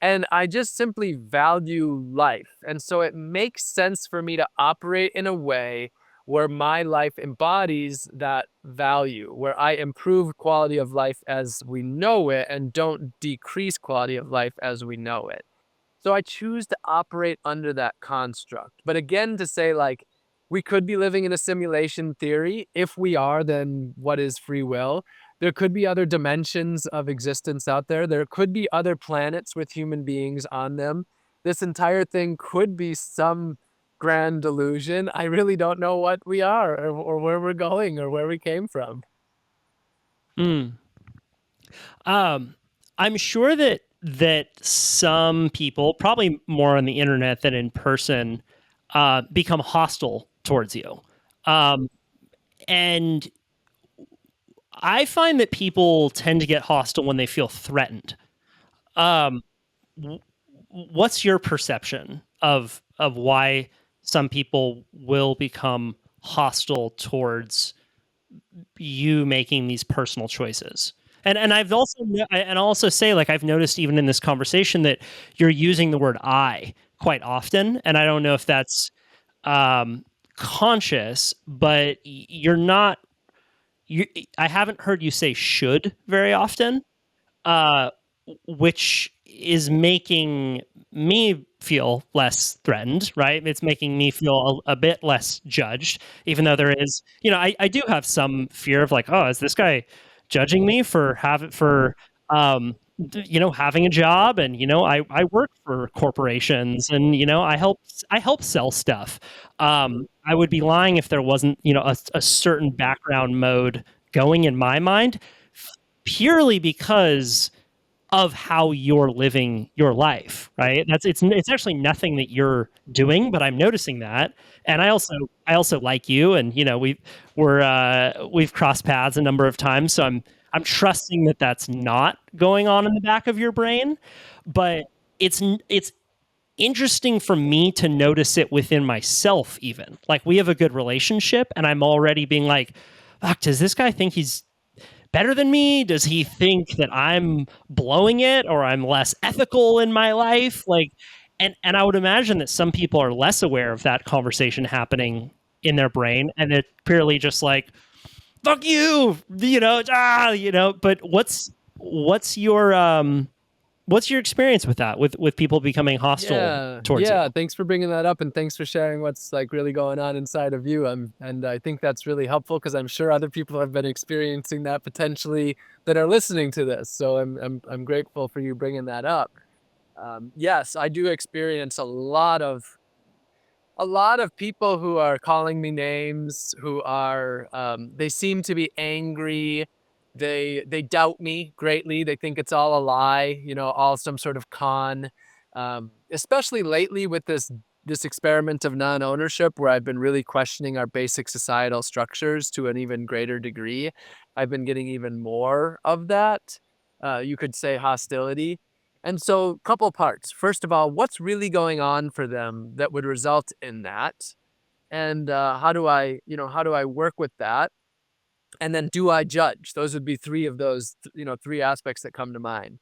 And I just simply value life. And so it makes sense for me to operate in a way where my life embodies that value, where I improve quality of life as we know it and don't decrease quality of life as we know it. So I choose to operate under that construct. But again, to say like, we could be living in a simulation theory. If we are, then what is free will? There could be other dimensions of existence out there. There could be other planets with human beings on them. This entire thing could be some grand delusion. I really don't know what we are or where we're going or where we came from. I'm sure that some people, probably more on the internet than in person, become hostile towards you. And I find that people tend to get hostile when they feel threatened. What's your perception of why some people will become hostile towards you making these personal choices? And I'll also say, like, I've noticed even in this conversation that you're using the word "I" quite often, and I don't know if that's conscious, but you're not. I haven't heard you say "should" very often, which is making me feel less threatened, right? It's making me feel a bit less judged, even though there is, I do have some fear of like, oh, is this guy judging me for having a job? And, I work for corporations and, I help sell stuff. I would be lying if there wasn't, a certain background mode going in my mind, purely because of how you're living your life, right? It's actually nothing that you're doing, but I'm noticing that. And I also like you, and we've crossed paths a number of times, so I'm trusting that that's not going on in the back of your brain, but it's interesting for me to notice it within myself. Even like we have a good relationship, and I'm already being like, fuck, does this guy think he's better than me? Does he think that I'm blowing it or I'm less ethical in my life? Like, and I would imagine that some people are less aware of that conversation happening in their brain, and they're purely just like, fuck you, but what's your experience with that, with people becoming hostile towards you? Yeah. Thanks for bringing that up, and thanks for sharing what's like really going on inside of you. And I think that's really helpful because I'm sure other people have been experiencing that potentially that are listening to this. So I'm grateful for you bringing that up. Yes, I do experience a lot of people who are calling me names, who are they seem to be angry. They doubt me greatly. They think it's all a lie, all some sort of con. Especially lately with this experiment of non-ownership, where I've been really questioning our basic societal structures to an even greater degree. I've been getting even more of that. You could say hostility. And so, couple parts. First of all, what's really going on for them that would result in that? And how do I work with that? And then, do I judge? Those would be three of those, three aspects that come to mind.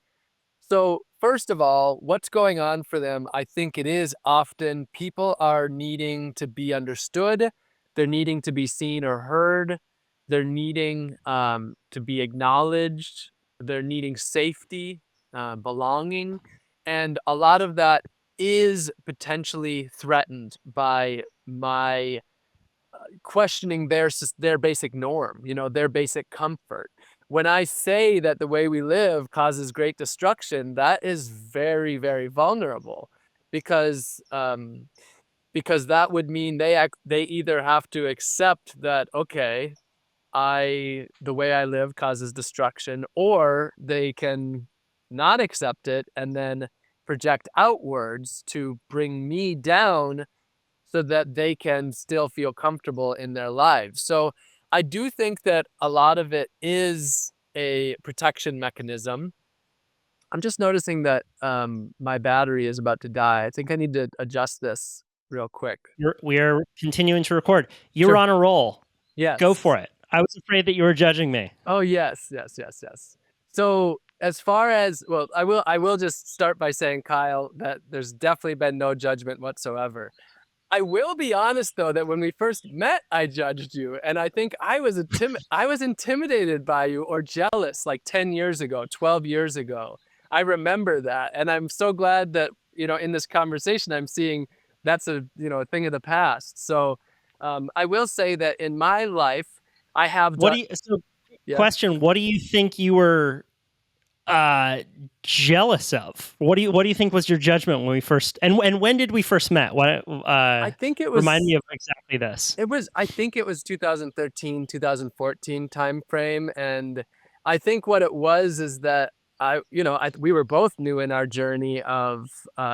So, first of all, what's going on for them? I think it is often people are needing to be understood. They're needing to be seen or heard. They're needing to be acknowledged. They're needing safety, belonging. And a lot of that is potentially threatened by my questioning their basic norm, their basic comfort. When I say that the way we live causes great destruction, that is very, very vulnerable, because that would mean they either have to accept that, okay, the way I live causes destruction, or they can not accept it and then project outwards to bring me down so that they can still feel comfortable in their lives. So I do think that a lot of it is a protection mechanism. I'm just noticing that my battery is about to die. I think I need to adjust this real quick. We are continuing to record. You were Sure. on a roll. Yes. Go for it. I was afraid that you were judging me. Oh, yes. So as far as, well, I will just start by saying, Kyle, that there's definitely been no judgment whatsoever. I will be honest, though, that when we first met, I judged you, and I think I was intimidated by you or jealous like 10 years ago, 12 years ago. I remember that, and I'm so glad that, in this conversation, I'm seeing that's a thing of the past. So I will say that in my life, I have done. Yeah. Question, what do you think you were jealous of? What do you think was your judgment when we first, and when did we first met? I think it was, remind me of exactly this. I think it was 2013, 2014 time frame. And I think what it was is that we were both new in our journey of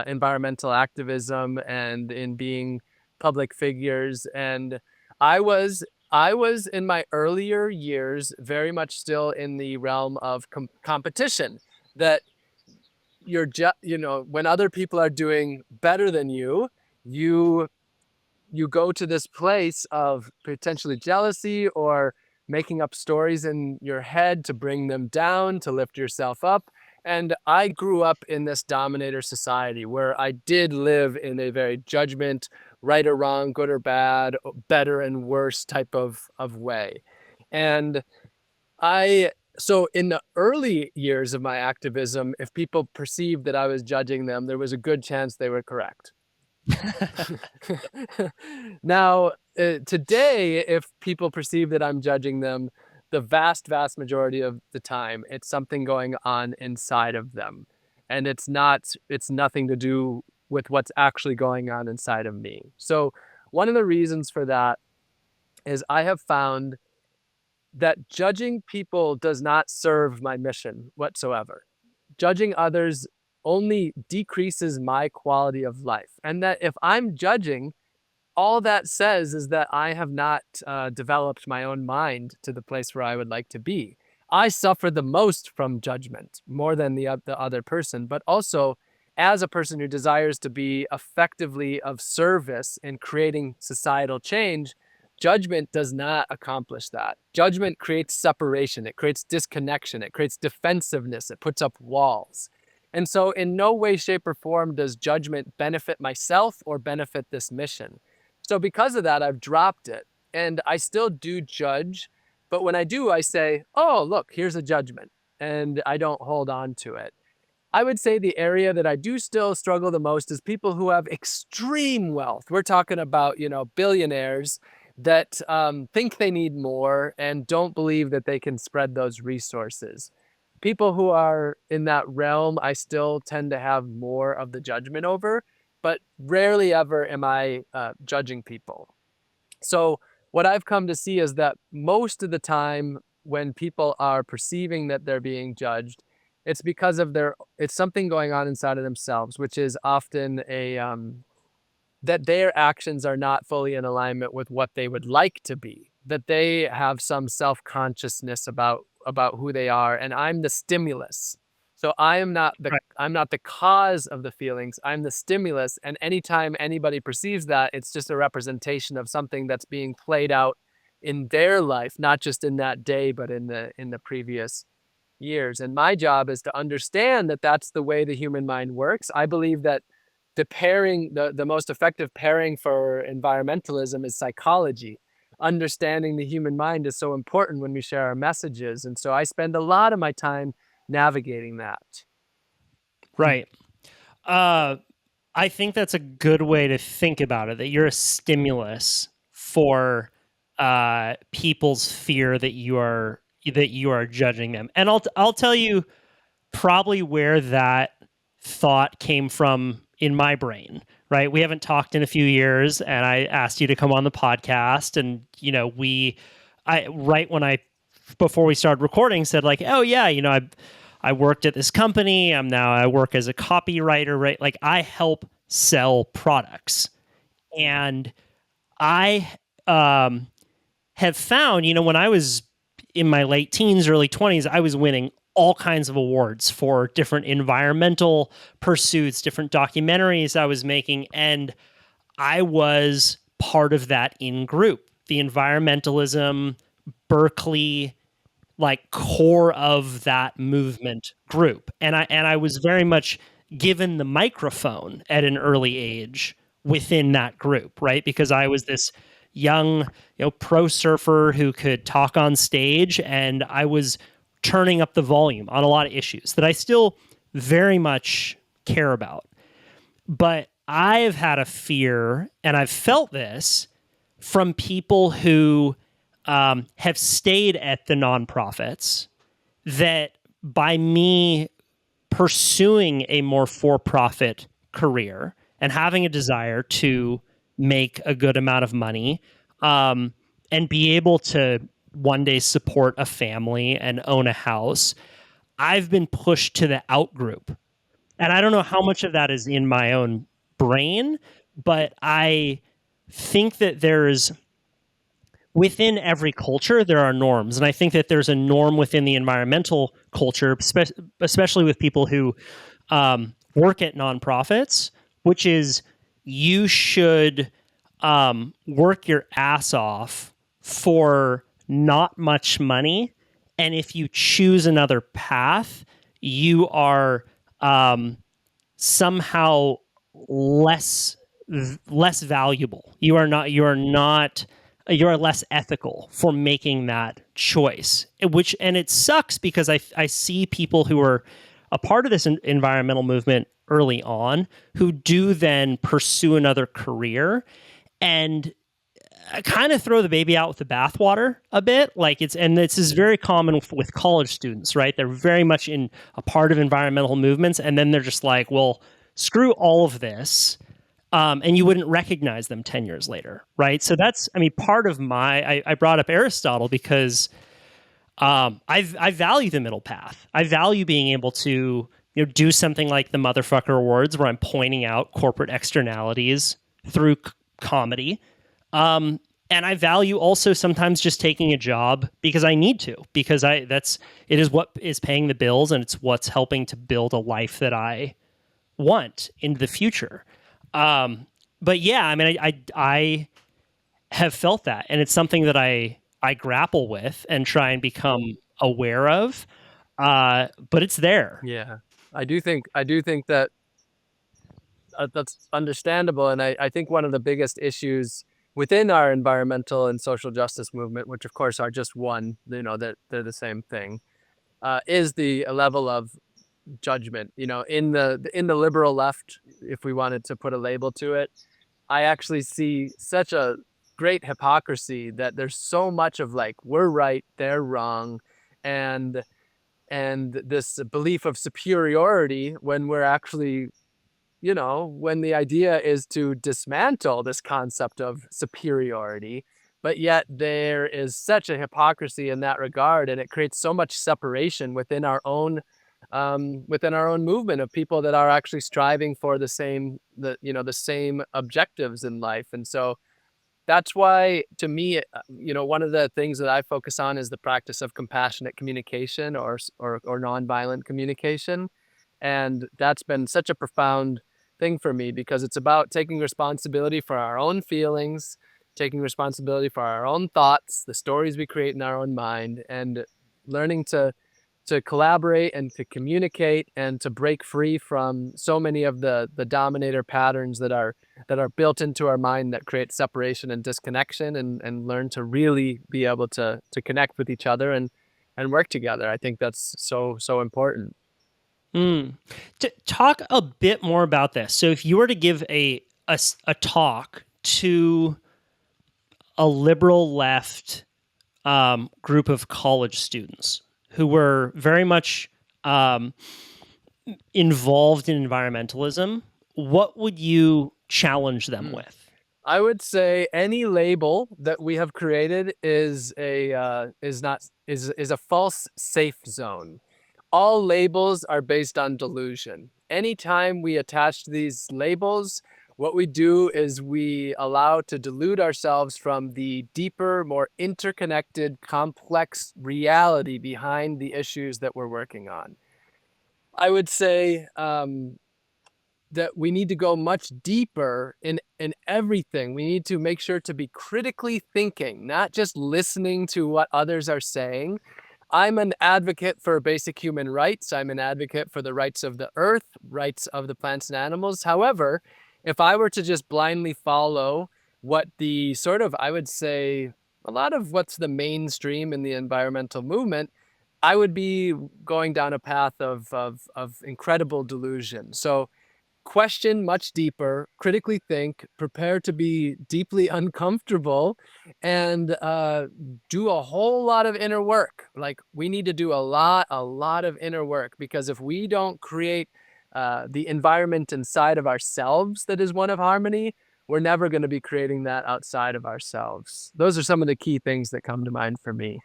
environmental activism and in being public figures. And I was in my earlier years very much still in the realm of competition, that when other people are doing better than you, you go to this place of potentially jealousy or making up stories in your head to bring them down, to lift yourself up. And I grew up in this dominator society where I did live in a very judgment, right or wrong, good or bad, better and worse type of way. And so in the early years of my activism, if people perceived that I was judging them, there was a good chance they were correct. Now, today, if people perceive that I'm judging them, the vast majority of the time, it's something going on inside of them. And it's nothing to do with what's actually going on inside of me. So one of the reasons for that is I have found that judging people does not serve my mission whatsoever. judging others only decreases my quality of life. And that if I'm judging, all that says is that I have not developed my own mind to the place where I would like to be. I suffer the most from judgment, more than the other person, but also as a person who desires to be effectively of service in creating societal change, judgment does not accomplish that. Judgment creates separation, it creates disconnection, it creates defensiveness, it puts up walls. And so in no way, shape, or form does judgment benefit myself or benefit this mission. So because of that, I've dropped it. And I still do judge, but when I do, I say, oh, look, here's a judgment. And I don't hold on to it. I would say the area that I do still struggle the most is people who have extreme wealth. We're talking about, billionaires that think they need more and don't believe that they can spread those resources. People who are in that realm, I still tend to have more of the judgment over, but rarely ever am I judging people. So what I've come to see is that most of the time when people are perceiving that they're being judged, it's because of it's something going on inside of themselves, which is often that their actions are not fully in alignment with what they would like to be, that they have some self-consciousness about who they are, and I'm the stimulus. So I'm not the cause of the feelings, I'm the stimulus, and anytime anybody perceives that, it's just a representation of something that's being played out in their life, not just in that day, but in the previous years. And my job is to understand that that's the way the human mind works. I believe that the most effective pairing for environmentalism is psychology. Understanding the human mind is so important when we share our messages. And so I spend a lot of my time navigating that. Right. I think that's a good way to think about it, that you're a stimulus for people's fear that you are judging them. And I'll tell you probably where that thought came from in my brain, right? We haven't talked in a few years, and I asked you to come on the podcast, and before we started recording said like, oh yeah, I worked at this company. I work as a copywriter, right? Like I help sell products. And I have found, when I was in my late teens, early 20s, I was winning all kinds of awards for different environmental pursuits, different documentaries I was making. And I was part of that in-group, the environmentalism, Berkeley, like core of that movement group. And I was very much given the microphone at an early age within that group, right? Because I was this young, pro surfer who could talk on stage, and I was turning up the volume on a lot of issues that I still very much care about. But I've had a fear, and I've felt this from people who have stayed at the nonprofits, that by me pursuing a more for-profit career and having a desire to make a good amount of money and be able to one day support a family and own a house, I've been pushed to the out group. And I don't know how much of that is in my own brain, but I think that within every culture, there are norms. And I think that there's a norm within the environmental culture, especially with people who work at nonprofits, which is you should work your ass off for not much money. And if you choose another path, you are somehow less valuable. You are less ethical for making that choice, and it sucks because I see people who are a part of this environmental movement early on who do then pursue another career and kind of throw the baby out with the bathwater a bit. And this is very common with college students, right? They're very much in a part of environmental movements, and then they're just like, well, screw all of this. And you wouldn't recognize them 10 years later, right? So that's, part of I brought up Aristotle because I value the middle path. I value being able to do something like the Motherfucker Awards, where I'm pointing out corporate externalities through comedy. And I value also sometimes just taking a job because I need to, because it is what is paying the bills, and it's what's helping to build a life that I want into the future. But yeah, I mean, I have felt that, and it's something that I grapple with and try and become aware of. But it's there. Yeah, I do think that that's understandable, and I think one of the biggest issues within our environmental and social justice movement, which of course are just one, that they're the same thing, is the level of judgment. In the liberal left, if we wanted to put a label to it, I actually see such a great hypocrisy that there's so much of like, we're right, they're wrong, and this belief of superiority when we're actually, when the idea is to dismantle this concept of superiority. But yet there is such a hypocrisy in that regard, and it creates so much separation within our own movement of people that are actually striving for the same objectives in life. And so that's why, to me, one of the things that I focus on is the practice of compassionate communication or nonviolent communication. And that's been such a profound thing for me, because it's about taking responsibility for our own feelings, taking responsibility for our own thoughts, the stories we create in our own mind, and learning to collaborate and to communicate and to break free from so many of the dominator patterns that are built into our mind that create separation and disconnection, and learn to really be able to connect with each other and work together. I think that's so important. To talk a bit more about this. So if you were to give a talk to a liberal left group of college students who were very much involved in environmentalism, what would you challenge them with? I would say any label that we have created is a false safe zone. All labels are based on delusion. Anytime we attach these labels, what we do is we allow to delude ourselves from the deeper, more interconnected, complex reality behind the issues that we're working on. I would say that we need to go much deeper in everything. We need to make sure to be critically thinking, not just listening to what others are saying. I'm an advocate for basic human rights. I'm an advocate for the rights of the earth, rights of the plants and animals. However, if I were to just blindly follow what the I would say, a lot of what's the mainstream in the environmental movement, I would be going down a path of incredible delusion. So question much deeper, critically think, prepare to be deeply uncomfortable, and do a whole lot of inner work. Like, we need to do a lot of inner work, because if we don't create the environment inside of ourselves that is one of harmony, we're never going to be creating that outside of ourselves. Those are some of the key things that come to mind for me.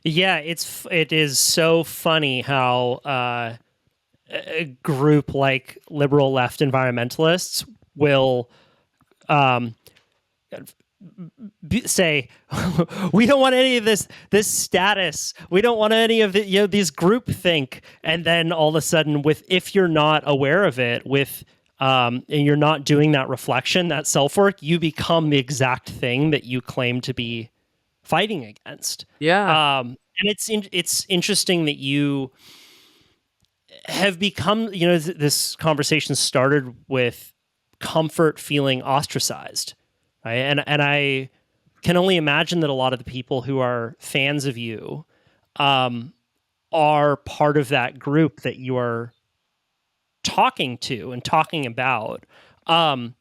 Yeah, it is so funny how a group like liberal left environmentalists will say, we don't want any of this status, we don't want any of the, these group think, and then all of a sudden, if you're not aware of it, and you're not doing that reflection, that self-work, you become the exact thing that you claim to be fighting against. Yeah. And it's interesting that you have become, this conversation started with comfort feeling ostracized, right? And I can only imagine that a lot of the people who are fans of you are part of that group that you are talking to and talking about. How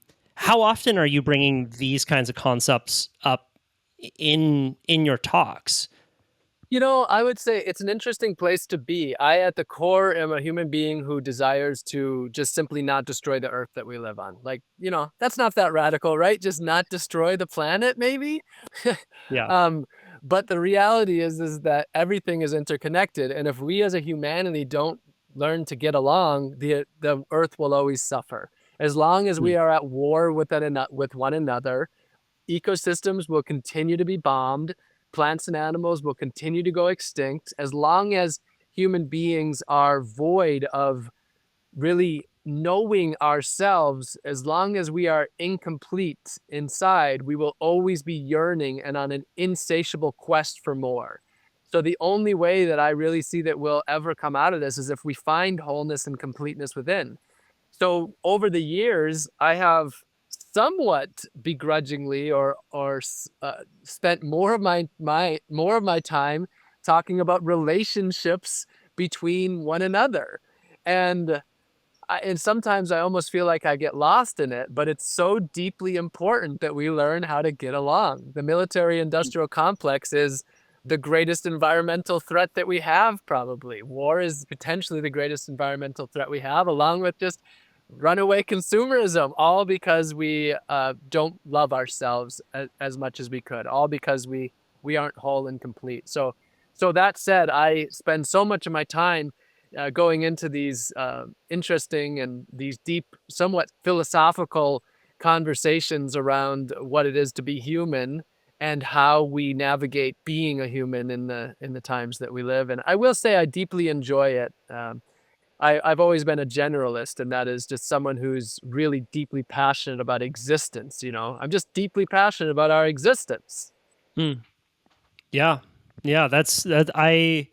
often are you bringing these kinds of concepts up in your talks? I would say it's an interesting place to be. I, at the core, am a human being who desires to just simply not destroy the earth that we live on. Like, that's not that radical, right? Just not destroy the planet, maybe? Yeah. But the reality is that everything is interconnected. And if we as a humanity don't learn to get along, the earth will always suffer. As long as we are at war with one another, ecosystems will continue to be bombed, plants and animals will continue to go extinct. As long as human beings are void of really knowing ourselves, as long as we are incomplete inside, we will always be yearning and on an insatiable quest for more. So the only way that I really see that we'll ever come out of this is if we find wholeness and completeness within. So over the years, I have somewhat begrudgingly spent more of my time talking about relationships between one another. And and sometimes I almost feel like I get lost in it, but it's so deeply important that we learn how to get along. The military industrial complex is the greatest environmental threat that we have, probably. War is potentially the greatest environmental threat we have, along with just runaway consumerism, all because we don't love ourselves as much as we could, all because we aren't whole and complete. So that said, I spend so much of my time going into these interesting and these deep, somewhat philosophical conversations around what it is to be human and how we navigate being a human in the times that we live. And I will say I deeply enjoy it. I've always been a generalist, and that is just someone who's really deeply passionate about existence. I'm just deeply passionate about our existence. Yeah, that's that. I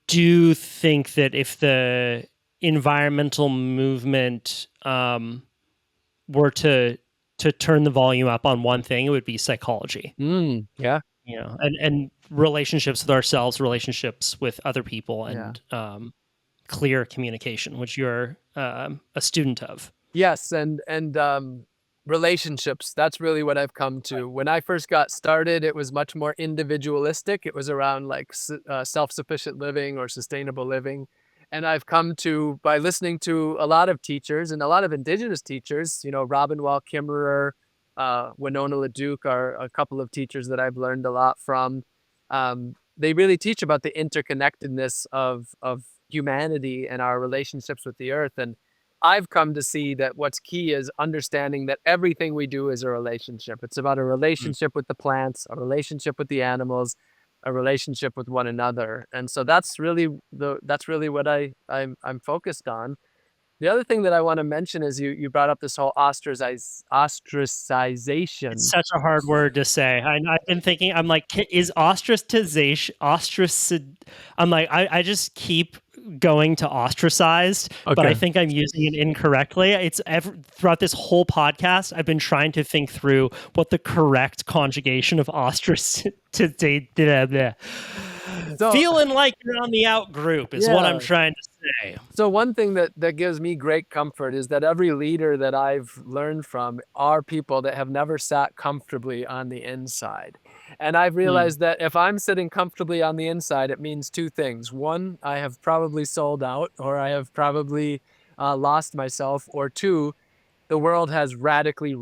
do think that if the environmental movement were to turn the volume up on one thing, it would be psychology. Yeah. And relationships with ourselves, relationships with other people, and clear communication, which you're a student of. Yes, and relationships, that's really what I've come to. When I first got started, it was much more individualistic. It was around like self-sufficient living or sustainable living. And I've come to, by listening to a lot of teachers and a lot of indigenous teachers, Robin Wall Kimmerer, Winona LaDuke are a couple of teachers that I've learned a lot from. They really teach about the interconnectedness of humanity and our relationships with the earth. And I've come to see that what's key is understanding that everything we do is a relationship. It's about a relationship with the plants, a relationship with the animals, a relationship with one another. And so that's really what I'm focused on. The other thing that I want to mention is you brought up this whole ostracization. It's such a hard word to say. I've been thinking, I'm like, is I'm like, I just keep going to ostracized, but I think I'm using it incorrectly. Throughout this whole podcast, I've been trying to think through what the correct conjugation of feeling like you're on the out group is what I'm trying to say. So one thing that gives me great comfort is that every leader that I've learned from are people that have never sat comfortably on the inside. And I've realized that if I'm sitting comfortably on the inside, it means two things. One, I have probably sold out, or I have probably lost myself, or two, the world has radically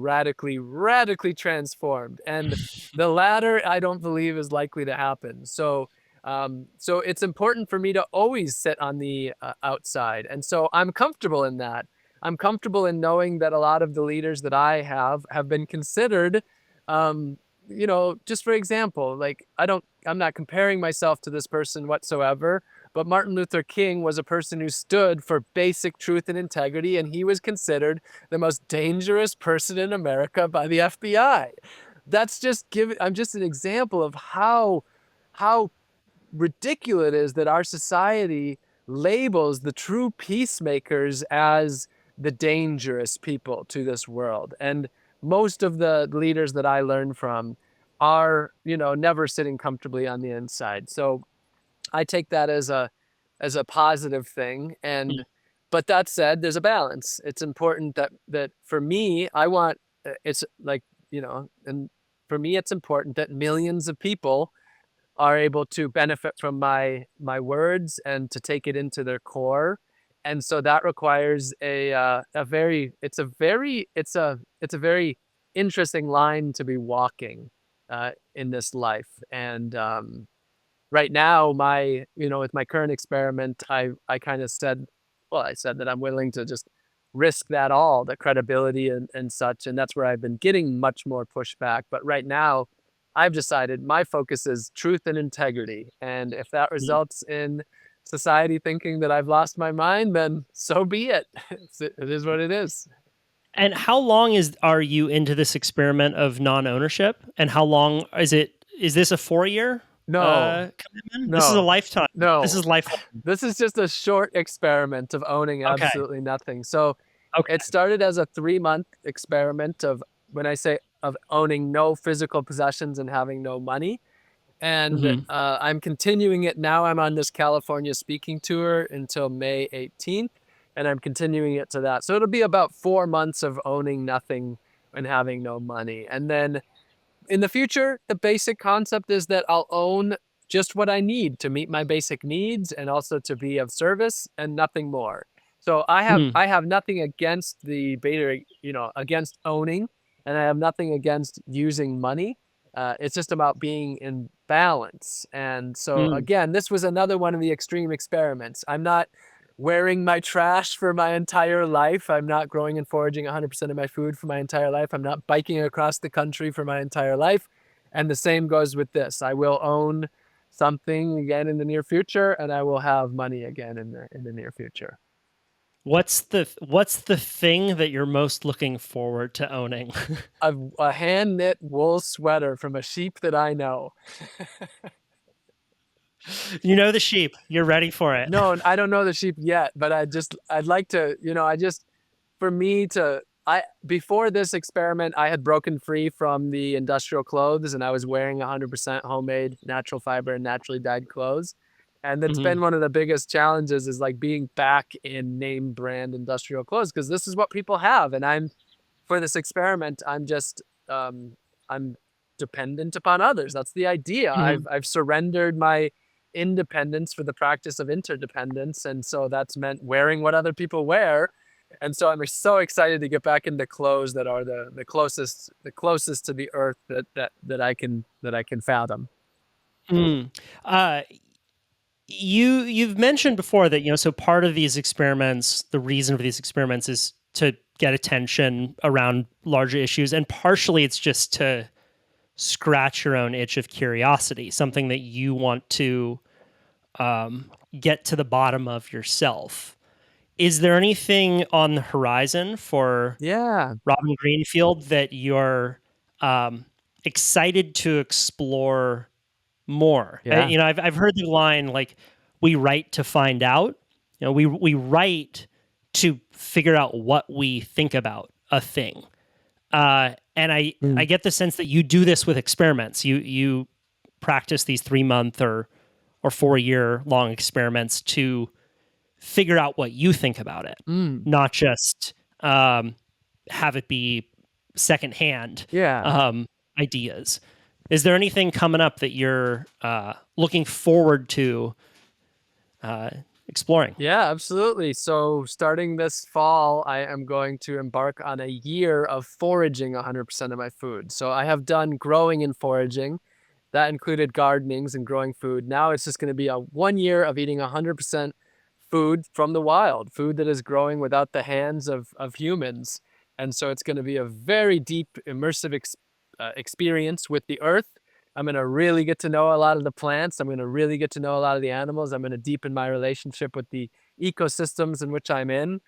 transformed. And the latter, I don't believe is likely to happen. So it's important for me to always sit on the outside. And so I'm comfortable in that. I'm comfortable in knowing that a lot of the leaders that I have been considered, just for example, like I'm not comparing myself to this person whatsoever, but Martin Luther King was a person who stood for basic truth and integrity, and he was considered the most dangerous person in America by the FBI. I'm just an example of how ridiculous it is that our society labels the true peacemakers as the dangerous people to this world. And most of the leaders that I learn from are, never sitting comfortably on the inside. So I take that as a positive thing. But that said, there's a balance. It's important that for me, it's like, and for me, it's important that millions of people are able to benefit from my words and to take it into their core. And so that requires a very interesting line to be walking in this life. And right now, with my current experiment, I kind of said, well, I said that I'm willing to just risk that all, the credibility and such. And that's where I've been getting much more pushback. But right now, I've decided my focus is truth and integrity. And if that results in society thinking that I've lost my mind, then so be it. It is what it is. And how long are you into this experiment of non-ownership? And how long is it? Is this a 4-year No, commitment? This is a no, lifetime. This no. is lifelong. This is just a short experiment of owning Okay. absolutely nothing. So Okay. it started as a 3-month experiment of, when I say of owning no physical possessions and having no money. And Mhm. I'm continuing it now. I'm on this California speaking tour until May 18th, and I'm continuing it to that. So it'll be about 4 months of owning nothing and having no money. And then in the future, the basic concept is that I'll own just what I need to meet my basic needs and also to be of service and nothing more. So Hmm. I have nothing against the beta, against owning, and I have nothing against using money. It's just about being in balance. And so Mm. again, this was another one of the extreme experiments. I'm not wearing my trash for my entire life. I'm not growing and foraging 100% of my food for my entire life. I'm not biking across the country for my entire life. And the same goes with this. I will own something again in the near future, and I will have money again in the near future. What's the thing that you're most looking forward to owning? A hand knit wool sweater from a sheep that I know. You know the sheep. You're ready for it. No, I don't know the sheep yet, but I'd like to, for me to, before this experiment, I had broken free from the industrial clothes and I was wearing 100% homemade natural fiber and naturally dyed clothes. And that's Mhm. been one of the biggest challenges, is like being back in name brand industrial clothes, because this is what people have. And for this experiment, I'm dependent upon others. That's the idea. Mhm. I've surrendered my independence for the practice of interdependence, and so that's meant wearing what other people wear. And so I'm so excited to get back into clothes that are the closest to the earth that I can fathom. Mm. Uh, you've mentioned before that, so part of these experiments, the reason for these experiments is to get attention around larger issues, and partially it's just to scratch your own itch of curiosity, something that you want to get to the bottom of yourself. Is there anything on the horizon for Yeah, Robin Greenfield that you're um, excited to explore more? yeah. I've heard the line like, "We write to find out." We write to figure out what we think about a thing. And I Mm. get the sense that you do this with experiments. You practice these 3-month or 4-year long experiments to figure out what you think about it, Mm. not just have it be secondhand Yeah. ideas. Is there anything coming up that you're looking forward to exploring? Yeah, absolutely. So starting this fall, I am going to embark on a year of foraging 100% of my food. So I have done growing and foraging. That included gardenings and growing food. Now it's just going to be a 1 year of eating 100% food from the wild, food that is growing without the hands of humans. And so it's going to be a very deep, immersive experience with the earth. I'm going to really get to know a lot of the plants. I'm going to really get to know a lot of the animals. I'm going to deepen my relationship with the ecosystems in which I'm in.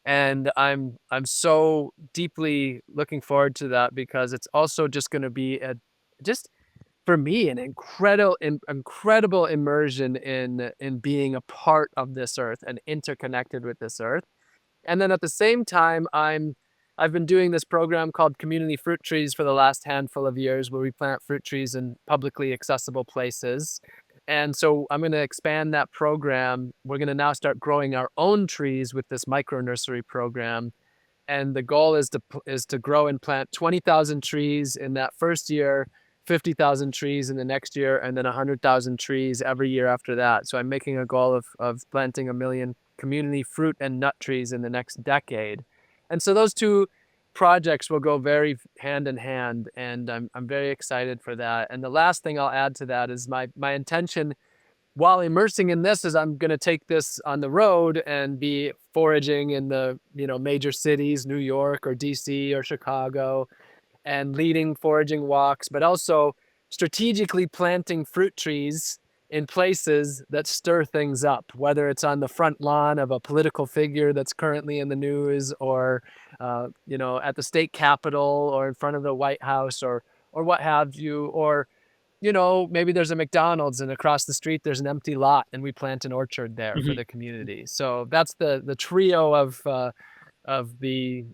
And I'm so deeply looking forward to that, because it's also just going to be just for me an incredible immersion in being a part of this earth and interconnected with this earth. And then at the same time, I've been doing this program called Community Fruit Trees for the last handful of years, where we plant fruit trees in publicly accessible places. And so I'm going to expand that program. We're going to now start growing our own trees with this micro nursery program. And the goal is to grow and plant 20,000 trees in that first year, 50,000 trees in the next year, and then 100,000 trees every year after that. So I'm making a goal of planting 1 million community fruit and nut trees in the next decade. And so those two projects will go very hand in hand, and I'm very excited for that. And the last thing I'll add to that is my intention while immersing in this, is I'm going to take this on the road and be foraging in the, major cities, New York or DC or Chicago, and leading foraging walks, but also strategically planting fruit trees in places that stir things up, whether it's on the front lawn of a political figure that's currently in the news, or at the state capitol, or in front of the White House, or what have you, or maybe there's a McDonald's and across the street there's an empty lot and we plant an orchard there for the community. So that's the trio of the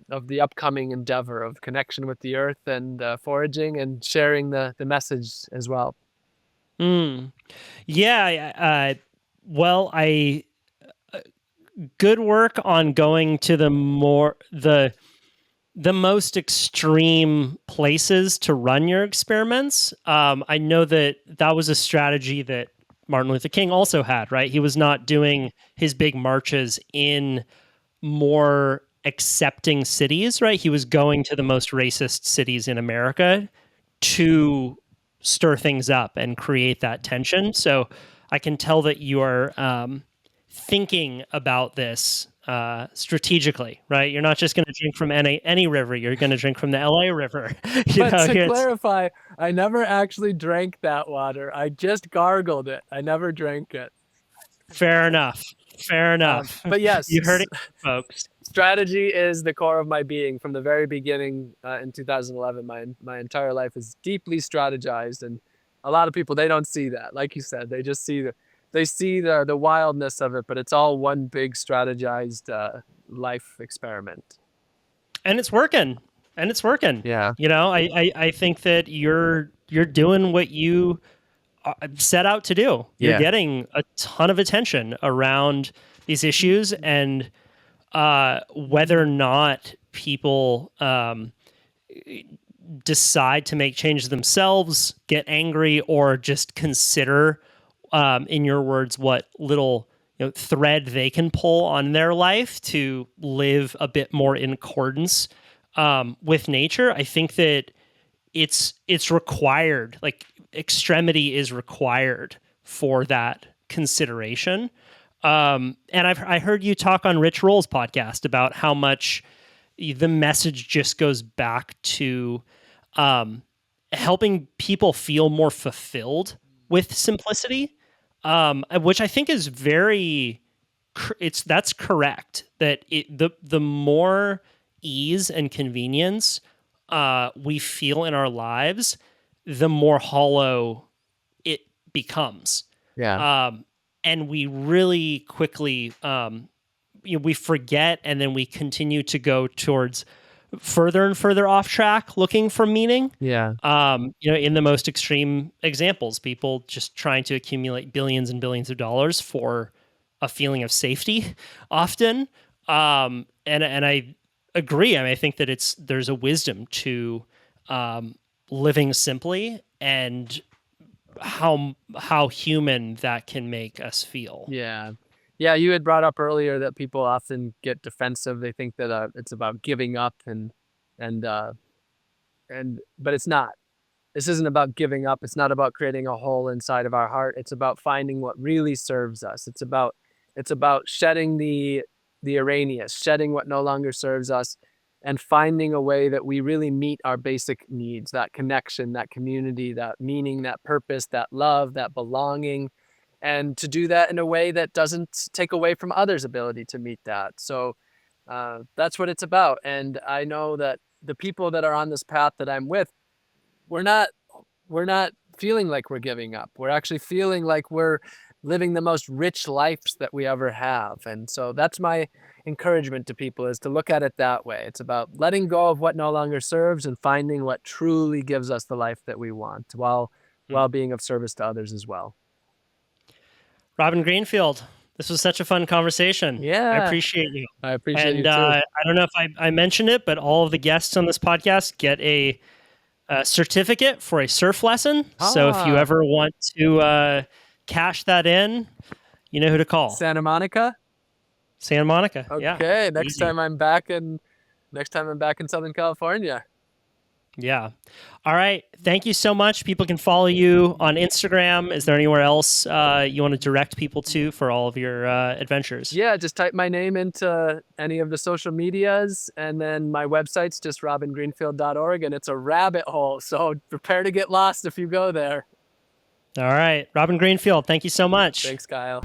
upcoming endeavor of connection with the earth and foraging and sharing the message as well. Yeah. Well, good work on going to the most extreme places to run your experiments. I know that was a strategy that Martin Luther King also had, right? He was not doing his big marches in more accepting cities, right? He was going to the most racist cities in America to stir things up and create that tension. So I can tell that you are thinking about this strategically, right? You're not just going to drink from any river. You're going to drink from the LA River. To clarify, I never actually drank that water. I just gargled it. I never drank it. Fair enough. But yes, you heard it, folks. Strategy is the core of my being from the very beginning. In 2011, my entire life is deeply strategized, and a lot of people, they don't see that. Like you said, they just see the wildness of it, but it's all one big strategized life experiment. And it's working. Yeah. I think that you're doing what you set out to do. You're getting a ton of attention around these issues, and whether or not people decide to make changes themselves, get angry, or just consider, in your words, what little thread they can pull on their life to live a bit more in accordance with nature. I think that it's required. Like, extremity is required for that consideration. And I heard you talk on Rich Roll's podcast about how much the message just goes back to helping people feel more fulfilled with simplicity, which I think is that's correct. That the more ease and convenience we feel in our lives, the more hollow it becomes. Yeah. And we really quickly, we forget, and then we continue to go towards further and further off track, looking for meaning. Yeah. In the most extreme examples, people just trying to accumulate billions and billions of dollars for a feeling of safety, often. And I agree. I think that there's a wisdom to living simply, and how human that can make us feel. Yeah. You had brought up earlier that people often get defensive. They think that it's about giving up, but it's not. This isn't about giving up. It's not about creating a hole inside of our heart. It's about finding what really serves us. It's about shedding the erroneous, shedding what no longer serves us, and finding a way that we really meet our basic needs, that connection, that community, that meaning, that purpose, that love, that belonging, and to do that in a way that doesn't take away from others' ability to meet that. So that's what it's about. And I know that the people that are on this path that I'm with, we're not feeling like we're giving up. We're actually feeling like we're living the most rich lives that we ever have. And so that's my encouragement to people, is to look at it that way. It's about letting go of what no longer serves and finding what truly gives us the life that we want, while being of service to others as well. Robin Greenfield, this was such a fun conversation. Yeah. I appreciate you. I appreciate you too. I don't know if I mentioned it, but all of the guests on this podcast get a certificate for a surf lesson. So if you ever want to cash that in, you know who to call. Santa Monica. Okay. Yeah. Next time I'm back in Southern California. Yeah. All right. Thank you so much. People can follow you on Instagram. Is there anywhere else you want to direct people to for all of your adventures? Yeah, just type my name into any of the social medias, and then my website's just robingreenfield.org, and it's a rabbit hole, so prepare to get lost if you go there. All right. Robin Greenfield, thank you so much. Thanks, Kyle.